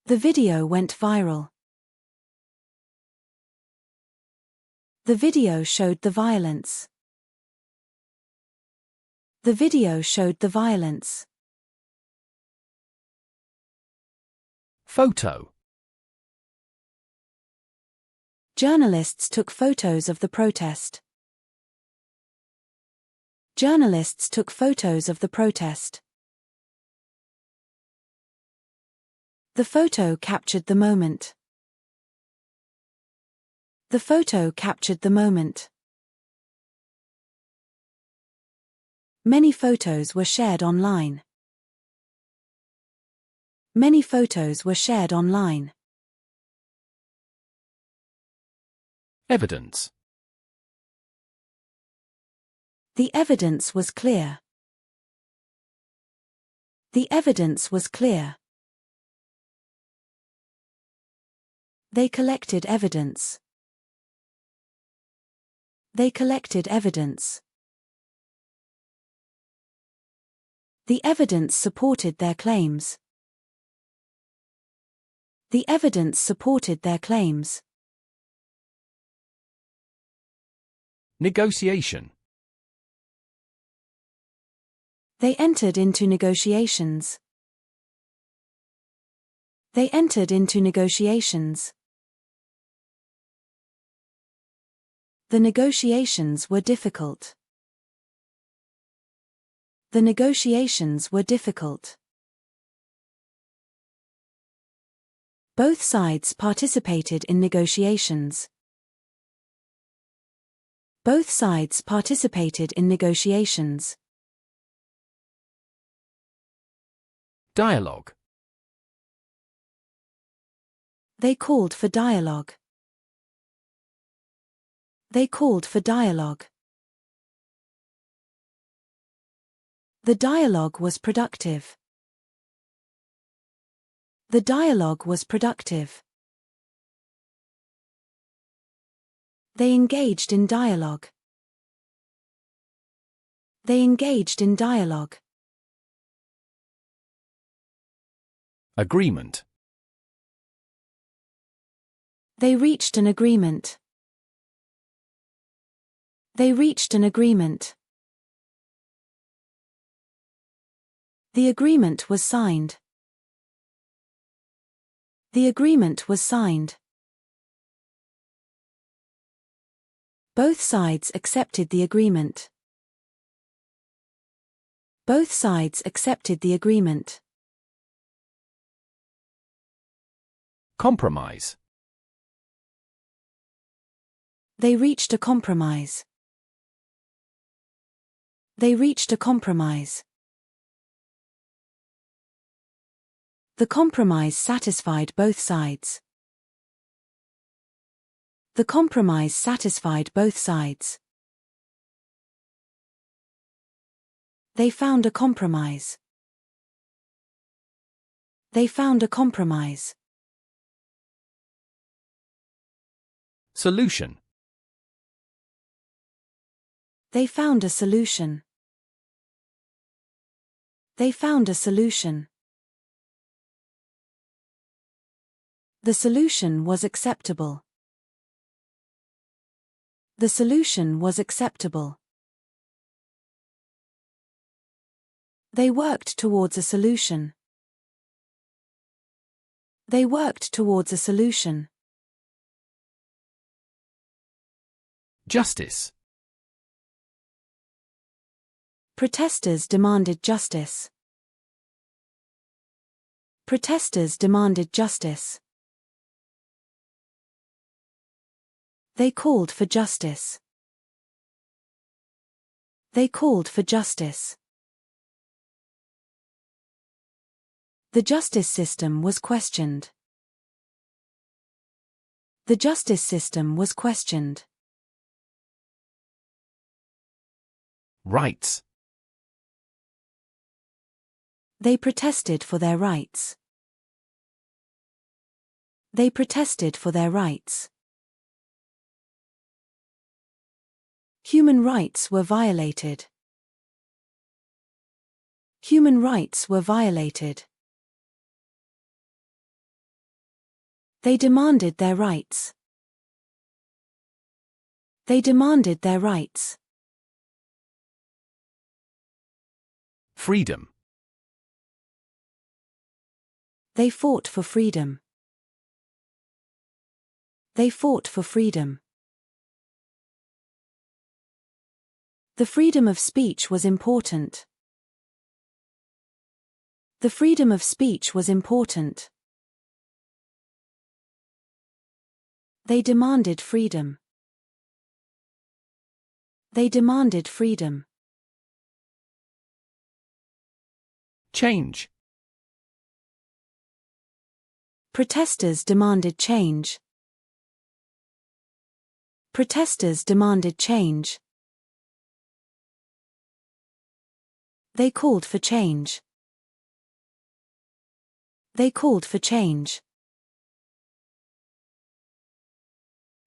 The video went viral. The video showed the violence. The video showed the violence. Photo. Journalists took photos of the protest. Journalists took photos of the protest. The photo captured the moment. The photo captured the moment. Many photos were shared online. Many photos were shared online. Evidence. The evidence was clear. The evidence was clear. They collected evidence. They collected evidence. The evidence supported their claims. The evidence supported their claims. Negotiation. They entered into negotiations. They entered into negotiations. The negotiations were difficult. The negotiations were difficult. Both sides participated in negotiations. Both sides participated in negotiations. Dialogue. They called for dialogue. They called for dialogue. The dialogue was productive. The dialogue was productive. They engaged in dialogue. They engaged in dialogue. Agreement. They reached an agreement. They reached an agreement. The agreement was signed. The agreement was signed. Both sides accepted the agreement. Both sides accepted the agreement. Compromise. They reached a compromise. They reached a compromise. The compromise satisfied both sides. The compromise satisfied both sides. They found a compromise. They found a compromise. Solution. They found a solution. They found a solution. The solution was acceptable. The solution was acceptable. They worked towards a solution. They worked towards a solution. Justice. Protesters demanded justice. Protesters demanded justice. They called for justice. They called for justice. The justice system was questioned. The justice system was questioned. Rights. They protested for their rights. They protested for their rights. Human rights were violated. Human rights were violated. They demanded their rights. They demanded their rights. Freedom. They fought for freedom. They fought for freedom. The freedom of speech was important. The freedom of speech was important. They demanded freedom. They demanded freedom. Change. Protesters demanded change. Protesters demanded change. They called for change. They called for change.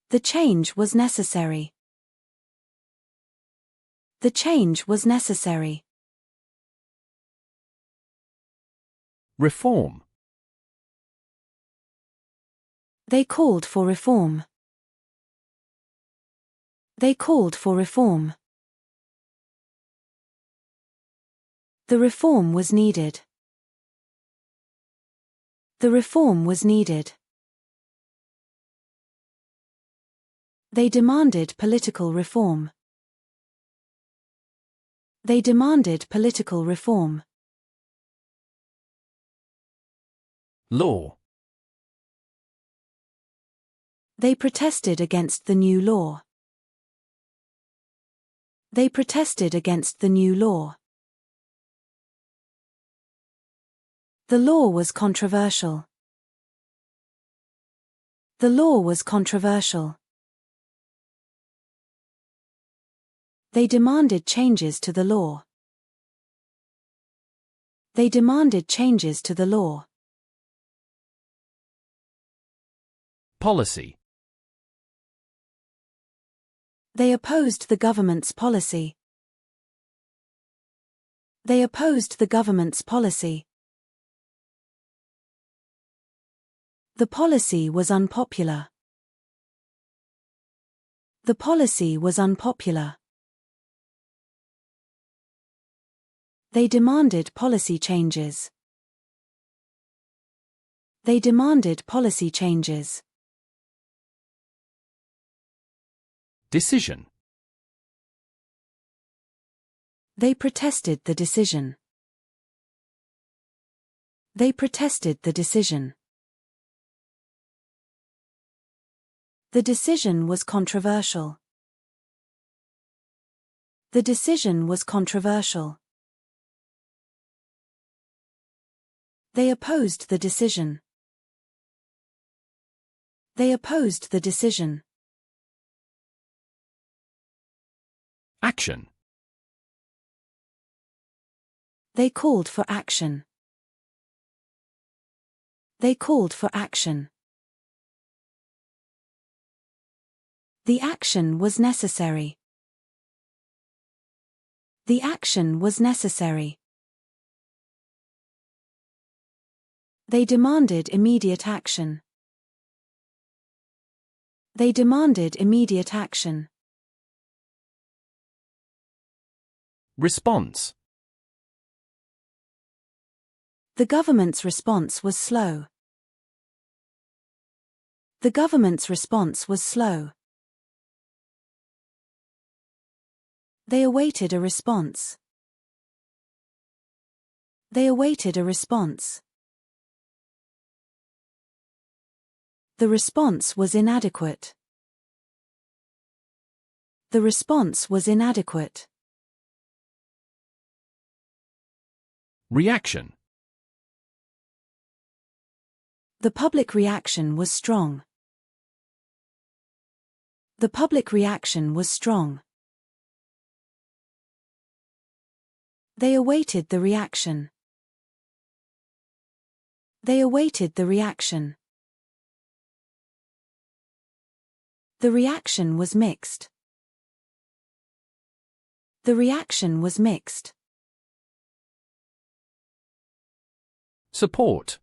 The change was necessary. The change was necessary. Reform. They called for reform. They called for reform. The reform was needed. The reform was needed. They demanded political reform. They demanded political reform. Law. They protested against the new law. They protested against the new law. The law was controversial. The law was controversial. They demanded changes to the law. They demanded changes to the law. Policy. They opposed the government's policy. They opposed the government's policy. The policy was unpopular. The policy was unpopular. They demanded policy changes. They demanded policy changes. Decision. They protested the decision. They protested the decision. The decision was controversial. The decision was controversial. They opposed the decision. They opposed the decision. Action. They called for action. They called for action. The action was necessary. The action was necessary. They demanded immediate action. They demanded immediate action. Response. The government's response was slow. The government's response was slow. They awaited a response. They awaited a response. The response was inadequate. The response was inadequate. Reaction. The public reaction was strong. The public reaction was strong. They awaited the reaction. They awaited the reaction. The reaction was mixed. The reaction was mixed. Support.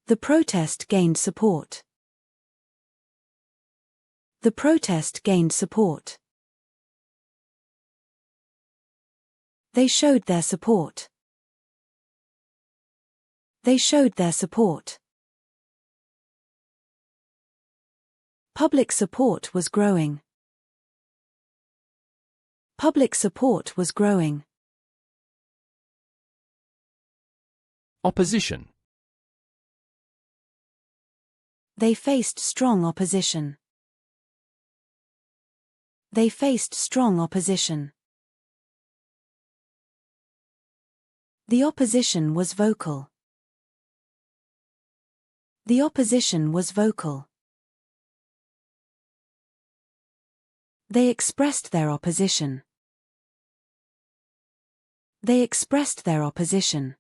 The protest gained support. The protest gained support. They showed their support. They showed their support. Public support was growing. Public support was growing. Opposition. They faced strong opposition. They faced strong opposition. The opposition was vocal. The opposition was vocal. They expressed their opposition. They expressed their opposition.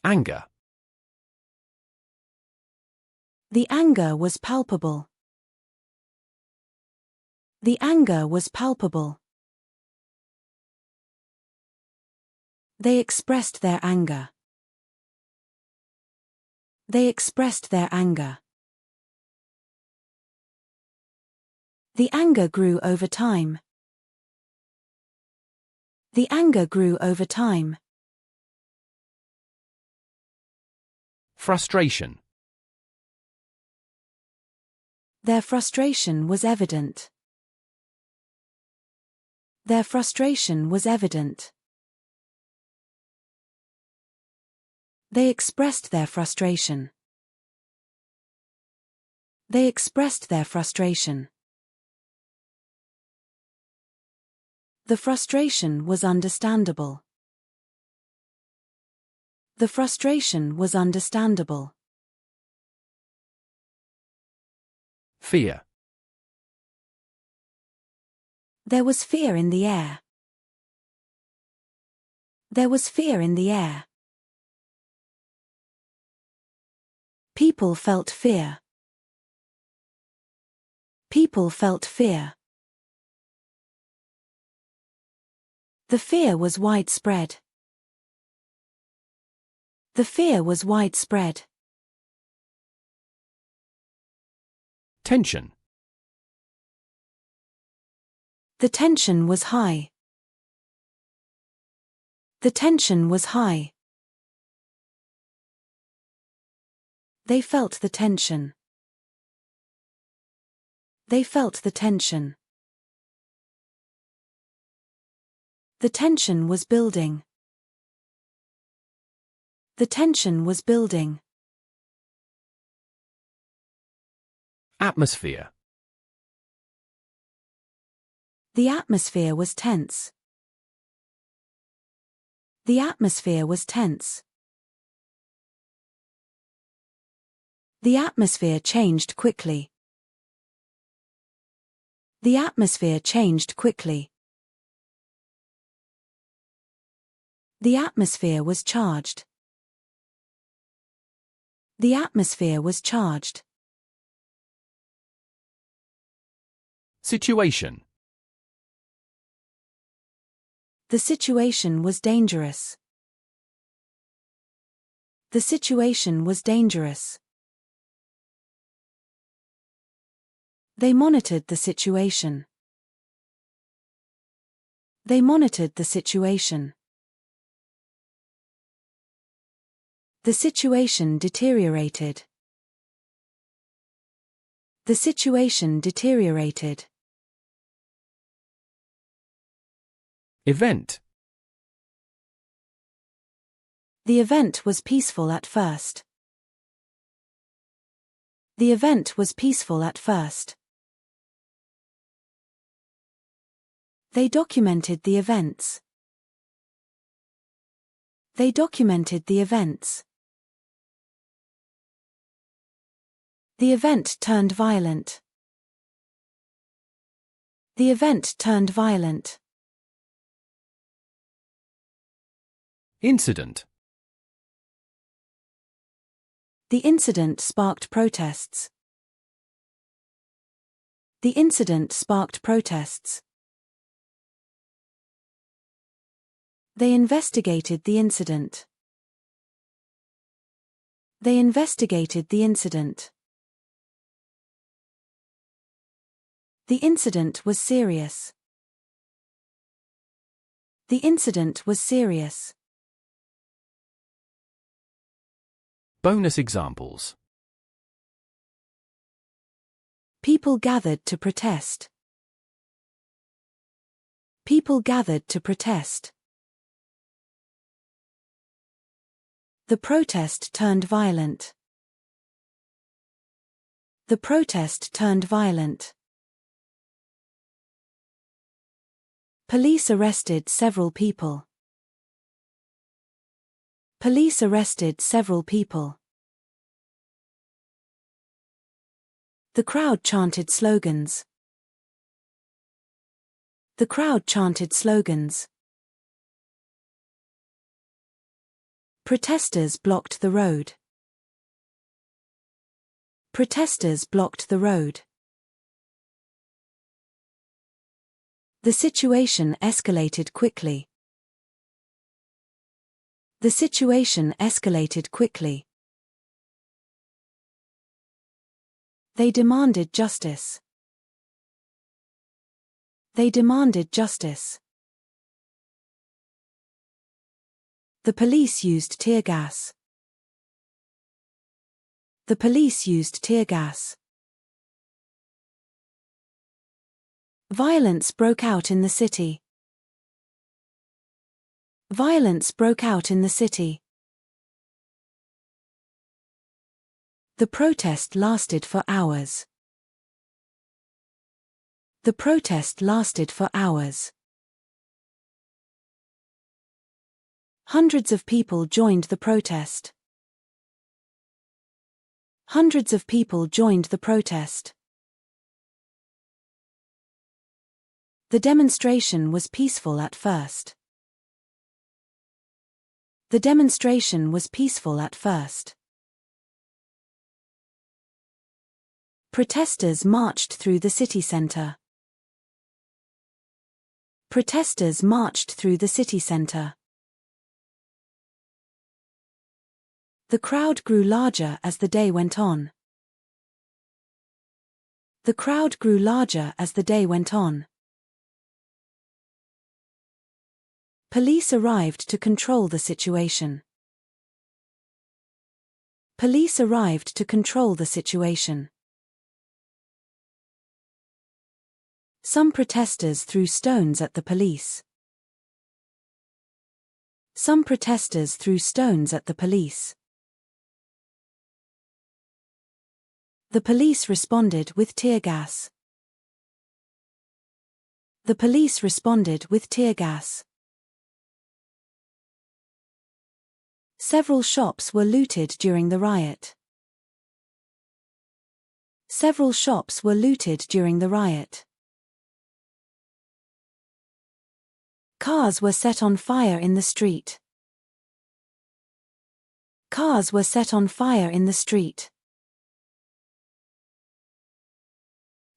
Anger. The anger was palpable. The anger was palpable. They expressed their anger. They expressed their anger. The anger grew over time. The anger grew over time. Frustration. Their frustration was evident. Their frustration was evident. They expressed their frustration. They expressed their frustration. The frustration was understandable. The frustration was understandable. Fear. There was fear in the air. There was fear in the air. People felt fear. People felt fear. The fear was widespread. The fear was widespread. Tension. The tension was high. The tension was high. They felt the tension. They felt the tension. The tension was building. The tension was building. Atmosphere. The atmosphere was tense. The atmosphere was tense. The atmosphere changed quickly. The atmosphere changed quickly. The atmosphere was charged. The atmosphere was charged. Situation. The situation was dangerous. The situation was dangerous. They monitored the situation. They monitored the situation. The situation deteriorated. The situation deteriorated. Event. The event was peaceful at first. The event was peaceful at first. They documented the events. They documented the events. The event turned violent. The event turned violent. Incident. The incident sparked protests. The incident sparked protests. They investigated the incident. They investigated the incident. The incident was serious. The incident was serious. Bonus examples. People gathered to protest. People gathered to protest. The protest turned violent. The protest turned violent. Police arrested several people. Police arrested several people. The crowd chanted slogans. The crowd chanted slogans. Protesters blocked the road. Protesters blocked the road. The situation escalated quickly. The situation escalated quickly. They demanded justice. They demanded justice. The police used tear gas. The police used tear gas. Violence broke out in the city. Violence broke out in the city. The protest lasted for hours. The protest lasted for hours. Hundreds of people joined the protest. Hundreds of people joined the protest. The demonstration was peaceful at first. The demonstration was peaceful at first. Protesters marched through the city center. Protesters marched through the city center. The crowd grew larger as the day went on. The crowd grew larger as the day went on. Police arrived to control the situation. Police arrived to control the situation. Some protesters threw stones at the police. Some protesters threw stones at the police. The police responded with tear gas. The police responded with tear gas. Several shops were looted during the riot. Several shops were looted during the riot. Cars were set on fire in the street. Cars were set on fire in the street.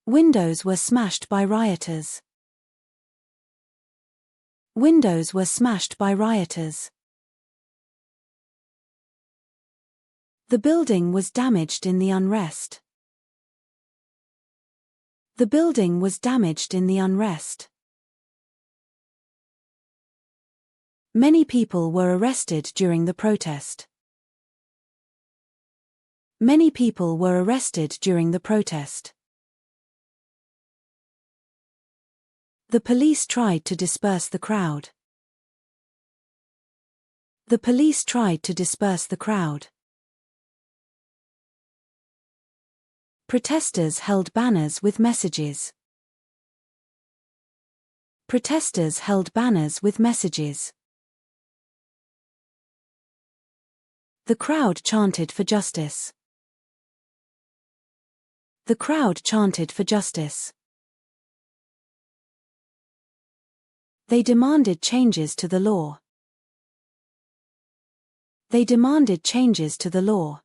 Windows were smashed by rioters. Windows were smashed by rioters. The building was damaged in the unrest. The building was damaged in the unrest. Many people were arrested during the protest. Many people were arrested during the protest. The police tried to disperse the crowd. The police tried to disperse the crowd. Protesters held banners with messages. Protesters held banners with messages. The crowd chanted for justice. The crowd chanted for justice. They demanded changes to the law. They demanded changes to the law.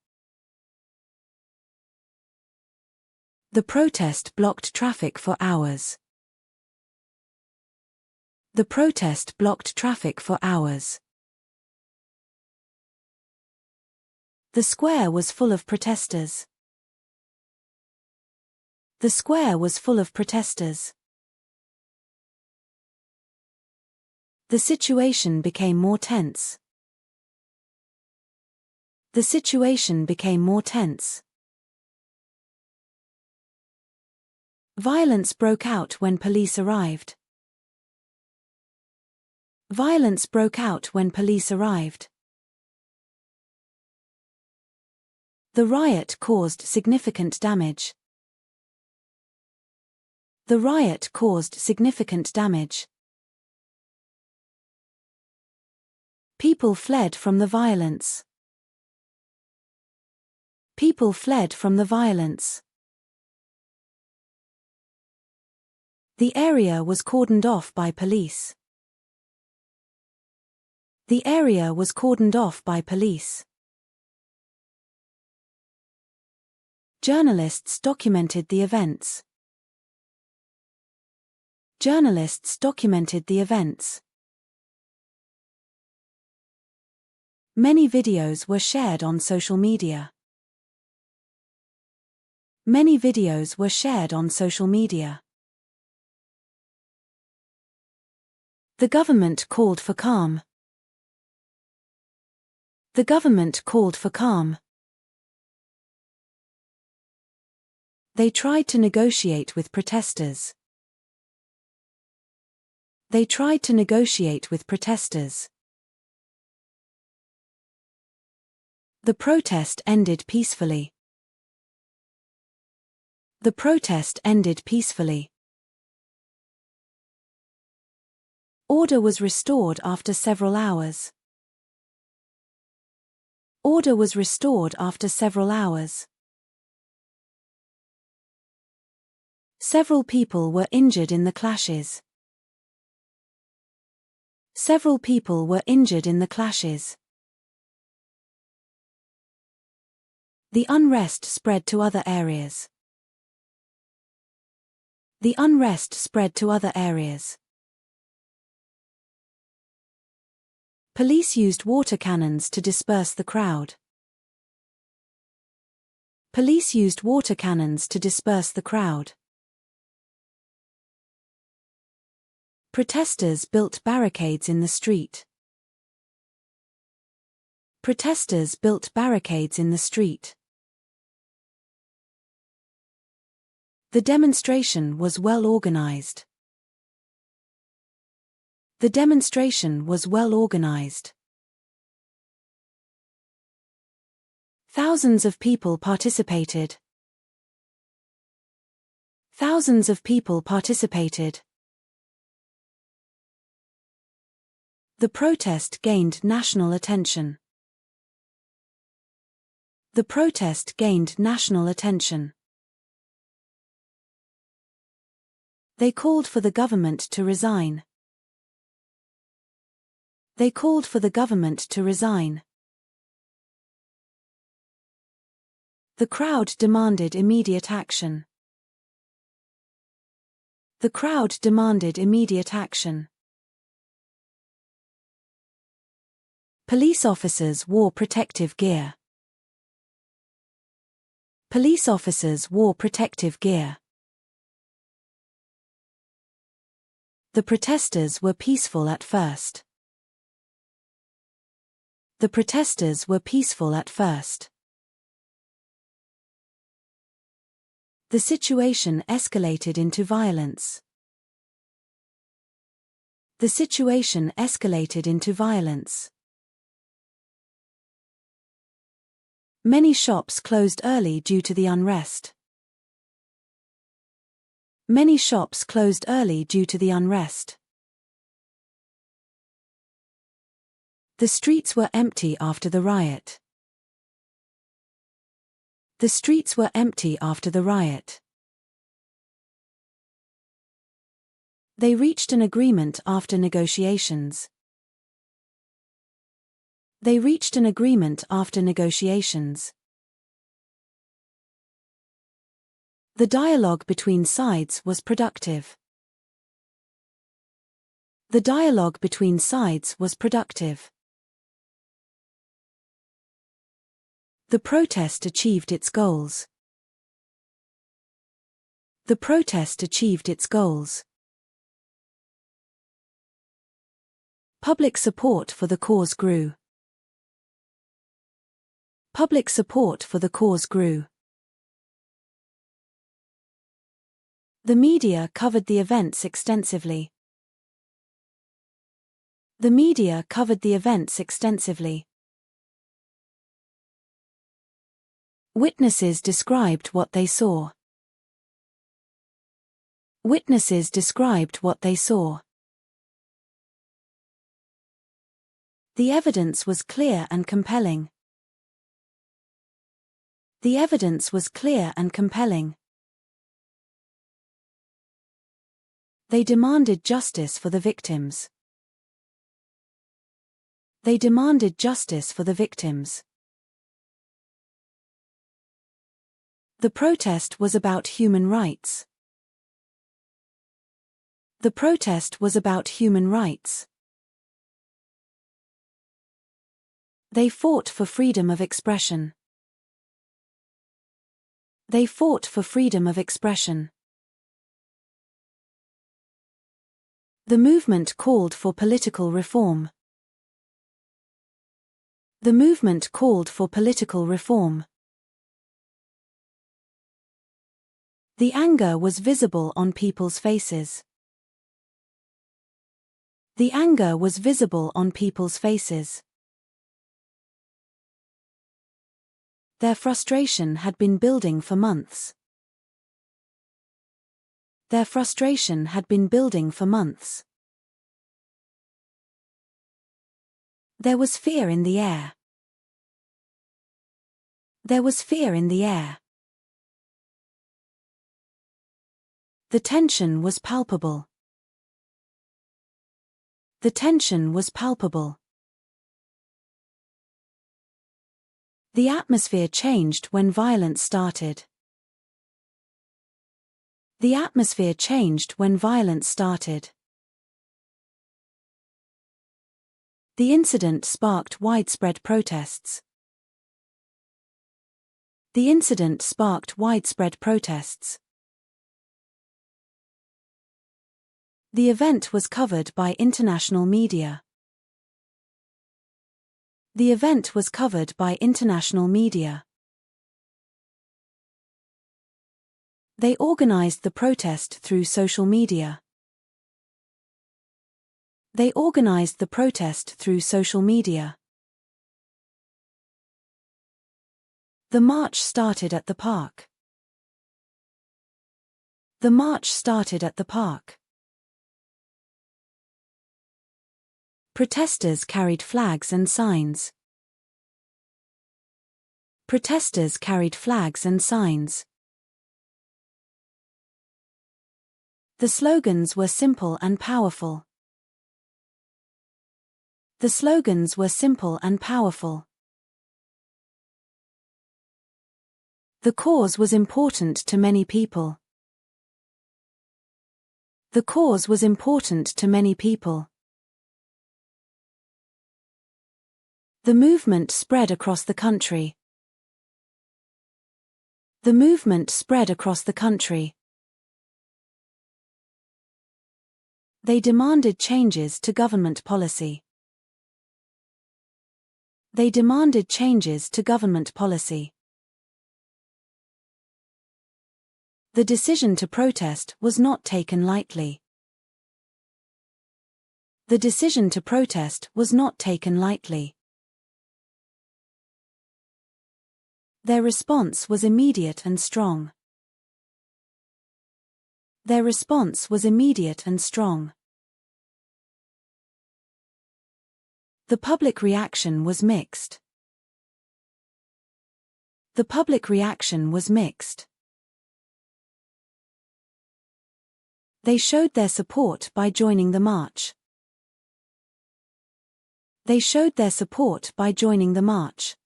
The protest blocked traffic for hours. The protest blocked traffic for hours. The square was full of protesters. The square was full of protesters. The situation became more tense. The situation became more tense. Violence broke out when police arrived. Violence broke out when police arrived. The riot caused significant damage. The riot caused significant damage. People fled from the violence. People fled from the violence. The area was cordoned off by police. The area was cordoned off by police. Journalists documented the events. Journalists documented the events. Many videos were shared on social media. Many videos were shared on social media. The government called for calm. The government called for calm. They tried to negotiate with protesters. They tried to negotiate with protesters. The protest ended peacefully. The protest ended peacefully. Order was restored after several hours. Order was restored after several hours. Several people were injured in the clashes. Several people were injured in the clashes. The unrest spread to other areas. The unrest spread to other areas. Police used water cannons to disperse the crowd. Police used water cannons to disperse the crowd. Protesters built barricades in the street. Protesters built barricades in the street. The demonstration was well organized. The demonstration was well organized. Thousands of people participated. Thousands of people participated. The protest gained national attention. The protest gained national attention. They called for the government to resign. They called for the government to resign. The crowd demanded immediate action. The crowd demanded immediate action. Police officers wore protective gear. Police officers wore protective gear. The protesters were peaceful at first. The protesters were peaceful at first. The situation escalated into violence. The situation escalated into violence. Many shops closed early due to the unrest. Many shops closed early due to the unrest. The streets were empty after the riot. The streets were empty after the riot. They reached an agreement after negotiations. They reached an agreement after negotiations. The dialogue between sides was productive. The dialogue between sides was productive. The protest achieved its goals. The protest achieved its goals. Public support for the cause grew. Public support for the cause grew. The media covered the events extensively. The media covered the events extensively. Witnesses described what they saw. Witnesses described what they saw. The evidence was clear and compelling. The evidence was clear and compelling. They demanded justice for the victims. They demanded justice for the victims. The protest was about human rights. The protest was about human rights. They fought for freedom of expression. They fought for freedom of expression. The movement called for political reform. The movement called for political reform. The anger was visible on people's faces. The anger was visible on people's faces. Their frustration had been building for months. Their frustration had been building for months. There was fear in the air. There was fear in the air. The tension was palpable. The tension was palpable. The atmosphere changed when violence started. The atmosphere changed when violence started. The incident sparked widespread protests. The incident sparked widespread protests. The event was covered by international media. The event was covered by international media. They organized the protest through social media. They organized the protest through social media. The march started at the park. The march started at the park. Protesters carried flags and signs. Protesters carried flags and signs. The slogans were simple and powerful. The slogans were simple and powerful. The cause was important to many people. The cause was important to many people. The movement spread across the country. The movement spread across the country. They demanded changes to government policy. They demanded changes to government policy. The decision to protest was not taken lightly. The decision to protest was not taken lightly. Their response was immediate and strong. Their response was immediate and strong. The public reaction was mixed. The public reaction was mixed. They showed their support by joining the march. They showed their support by joining the march.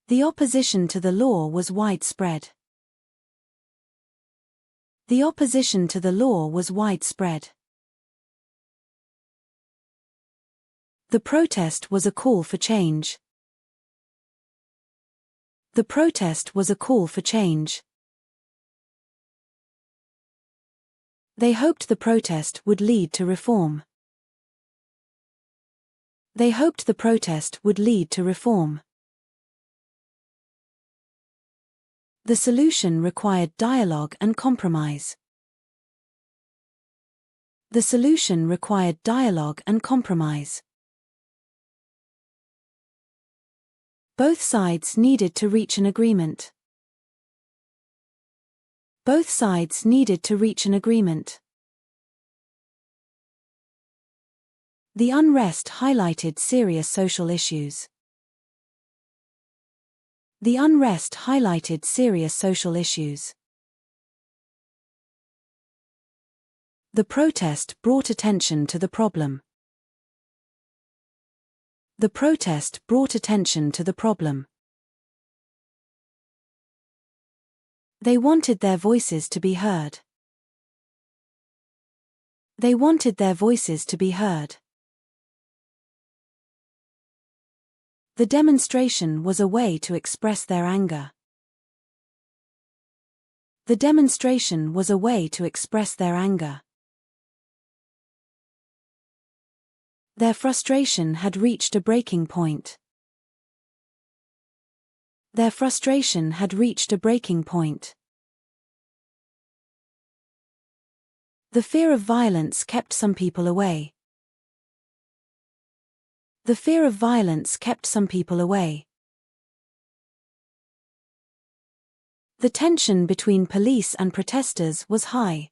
The opposition to the law was widespread. The opposition to the law was widespread. The protest was a call for change. The protest was a call for change. They hoped the protest would lead to reform. They hoped the protest would lead to reform. The solution required dialogue and compromise. The solution required dialogue and compromise. Both sides needed to reach an agreement. Both sides needed to reach an agreement. The unrest highlighted serious social issues. The unrest highlighted serious social issues. The protest brought attention to the problem. The protest brought attention to the problem. They wanted their voices to be heard. They wanted their voices to be heard. The demonstration was a way to express their anger. The demonstration was a way to express their anger. Their frustration had reached a breaking point. Their frustration had reached a breaking point. The fear of violence kept some people away. The fear of violence kept some people away. The tension between police and protesters was high.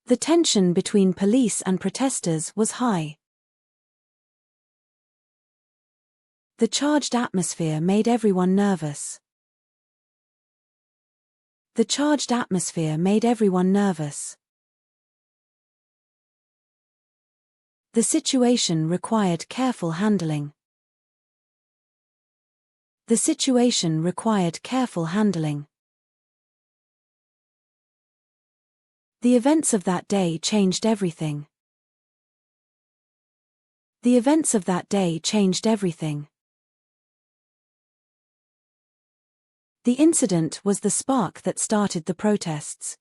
The tension between police and protesters was high. The charged atmosphere made everyone nervous. The charged atmosphere made everyone nervous. The situation required careful handling. The situation required careful handling. The events of that day changed everything. The events of that day changed everything. The incident was the spark that started the protests.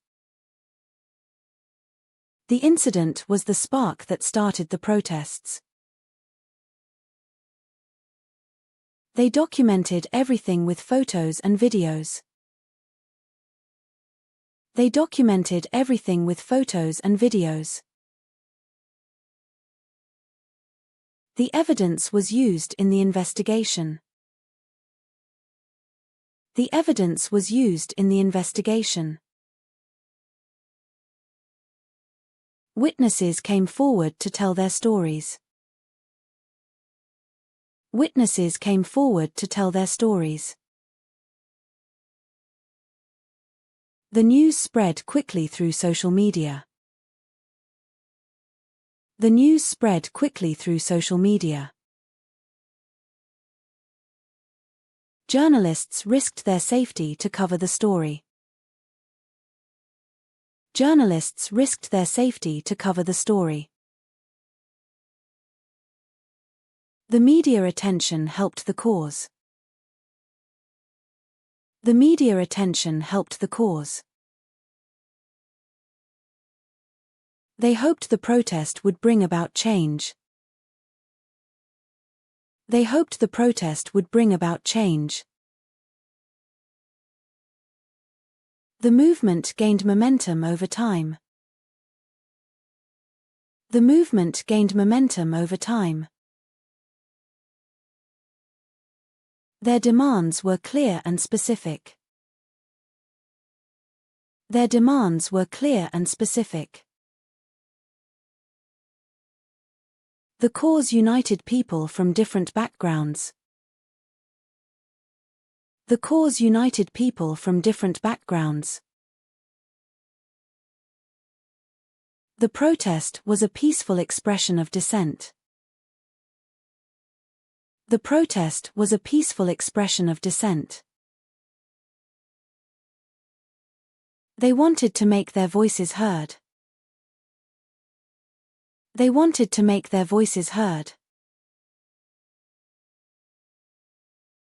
The incident was the spark that started the protests. They documented everything with photos and videos. They documented everything with photos and videos. The evidence was used in the investigation. The evidence was used in the investigation. Witnesses came forward to tell their stories. Witnesses came forward to tell their stories. The news spread quickly through social media. The news spread quickly through social media. Journalists risked their safety to cover the story. Journalists risked their safety to cover the story. The media attention helped the cause. The media attention helped the cause. They hoped the protest would bring about change. They hoped the protest would bring about change. The movement gained momentum over time. The movement gained momentum over time. Their demands were clear and specific. Their demands were clear and specific. The cause united people from different backgrounds. The cause united people from different backgrounds. The protest was a peaceful expression of dissent. The protest was a peaceful expression of dissent. They wanted to make their voices heard. They wanted to make their voices heard.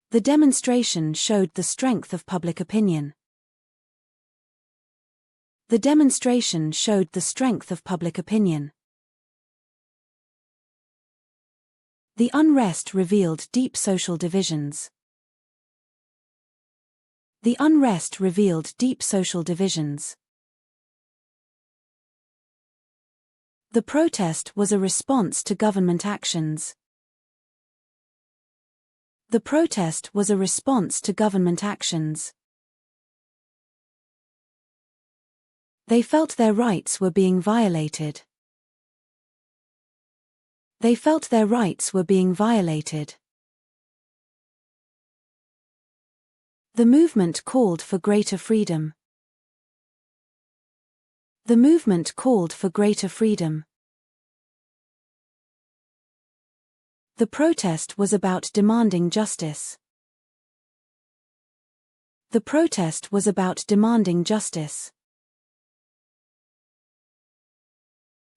The demonstration showed the strength of public opinion. The demonstration showed the strength of public opinion. The unrest revealed deep social divisions. The unrest revealed deep social divisions. The protest was a response to government actions. The protest was a response to government actions. They felt their rights were being violated. They felt their rights were being violated. The movement called for greater freedom. The movement called for greater freedom. The protest was about demanding justice. The protest was about demanding justice.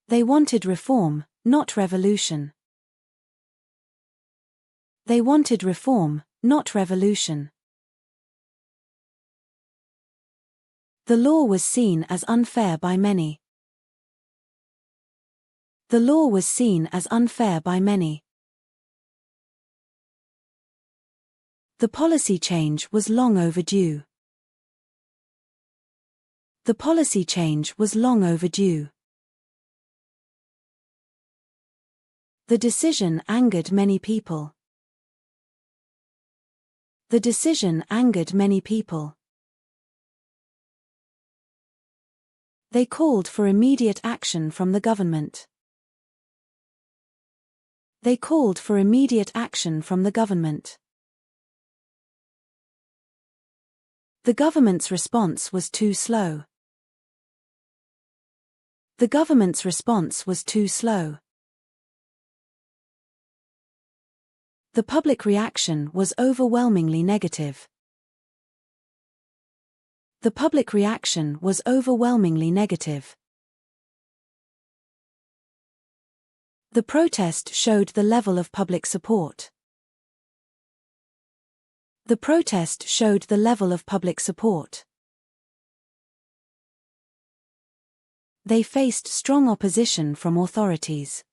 They wanted reform, not revolution. They wanted reform, not revolution. The law was seen as unfair by many. The law was seen as unfair by many. The policy change was long overdue. The policy change was long overdue. The decision angered many people. The decision angered many people. They called for immediate action from the government. They called for immediate action from the government. The government's response was too slow. The government's response was too slow. The public reaction was overwhelmingly negative. The public reaction was overwhelmingly negative. The protest showed the level of public support. The protest showed the level of public support. They faced strong opposition from authorities.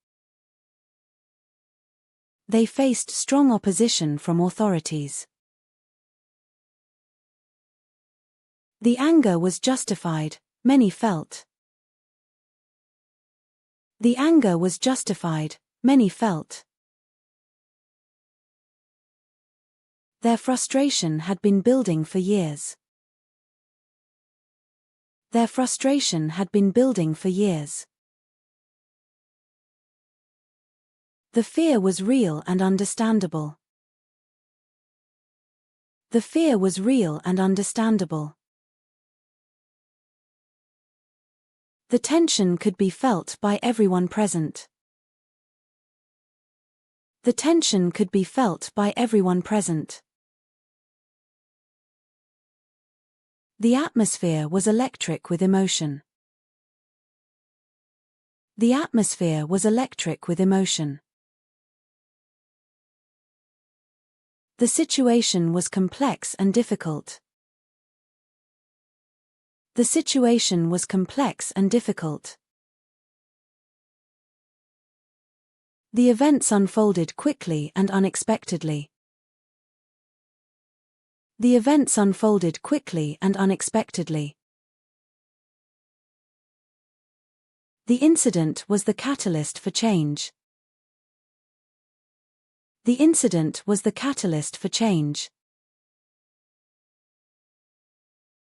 They faced strong opposition from authorities. The anger was justified, many felt. The anger was justified, many felt. Their frustration had been building for years. Their frustration had been building for years. The fear was real and understandable. The fear was real and understandable. The tension could be felt by everyone present. The tension could be felt by everyone present. The atmosphere was electric with emotion. The atmosphere was electric with emotion. The situation was complex and difficult. The situation was complex and difficult. The events unfolded quickly and unexpectedly. The events unfolded quickly and unexpectedly. The incident was the catalyst for change. The incident was the catalyst for change.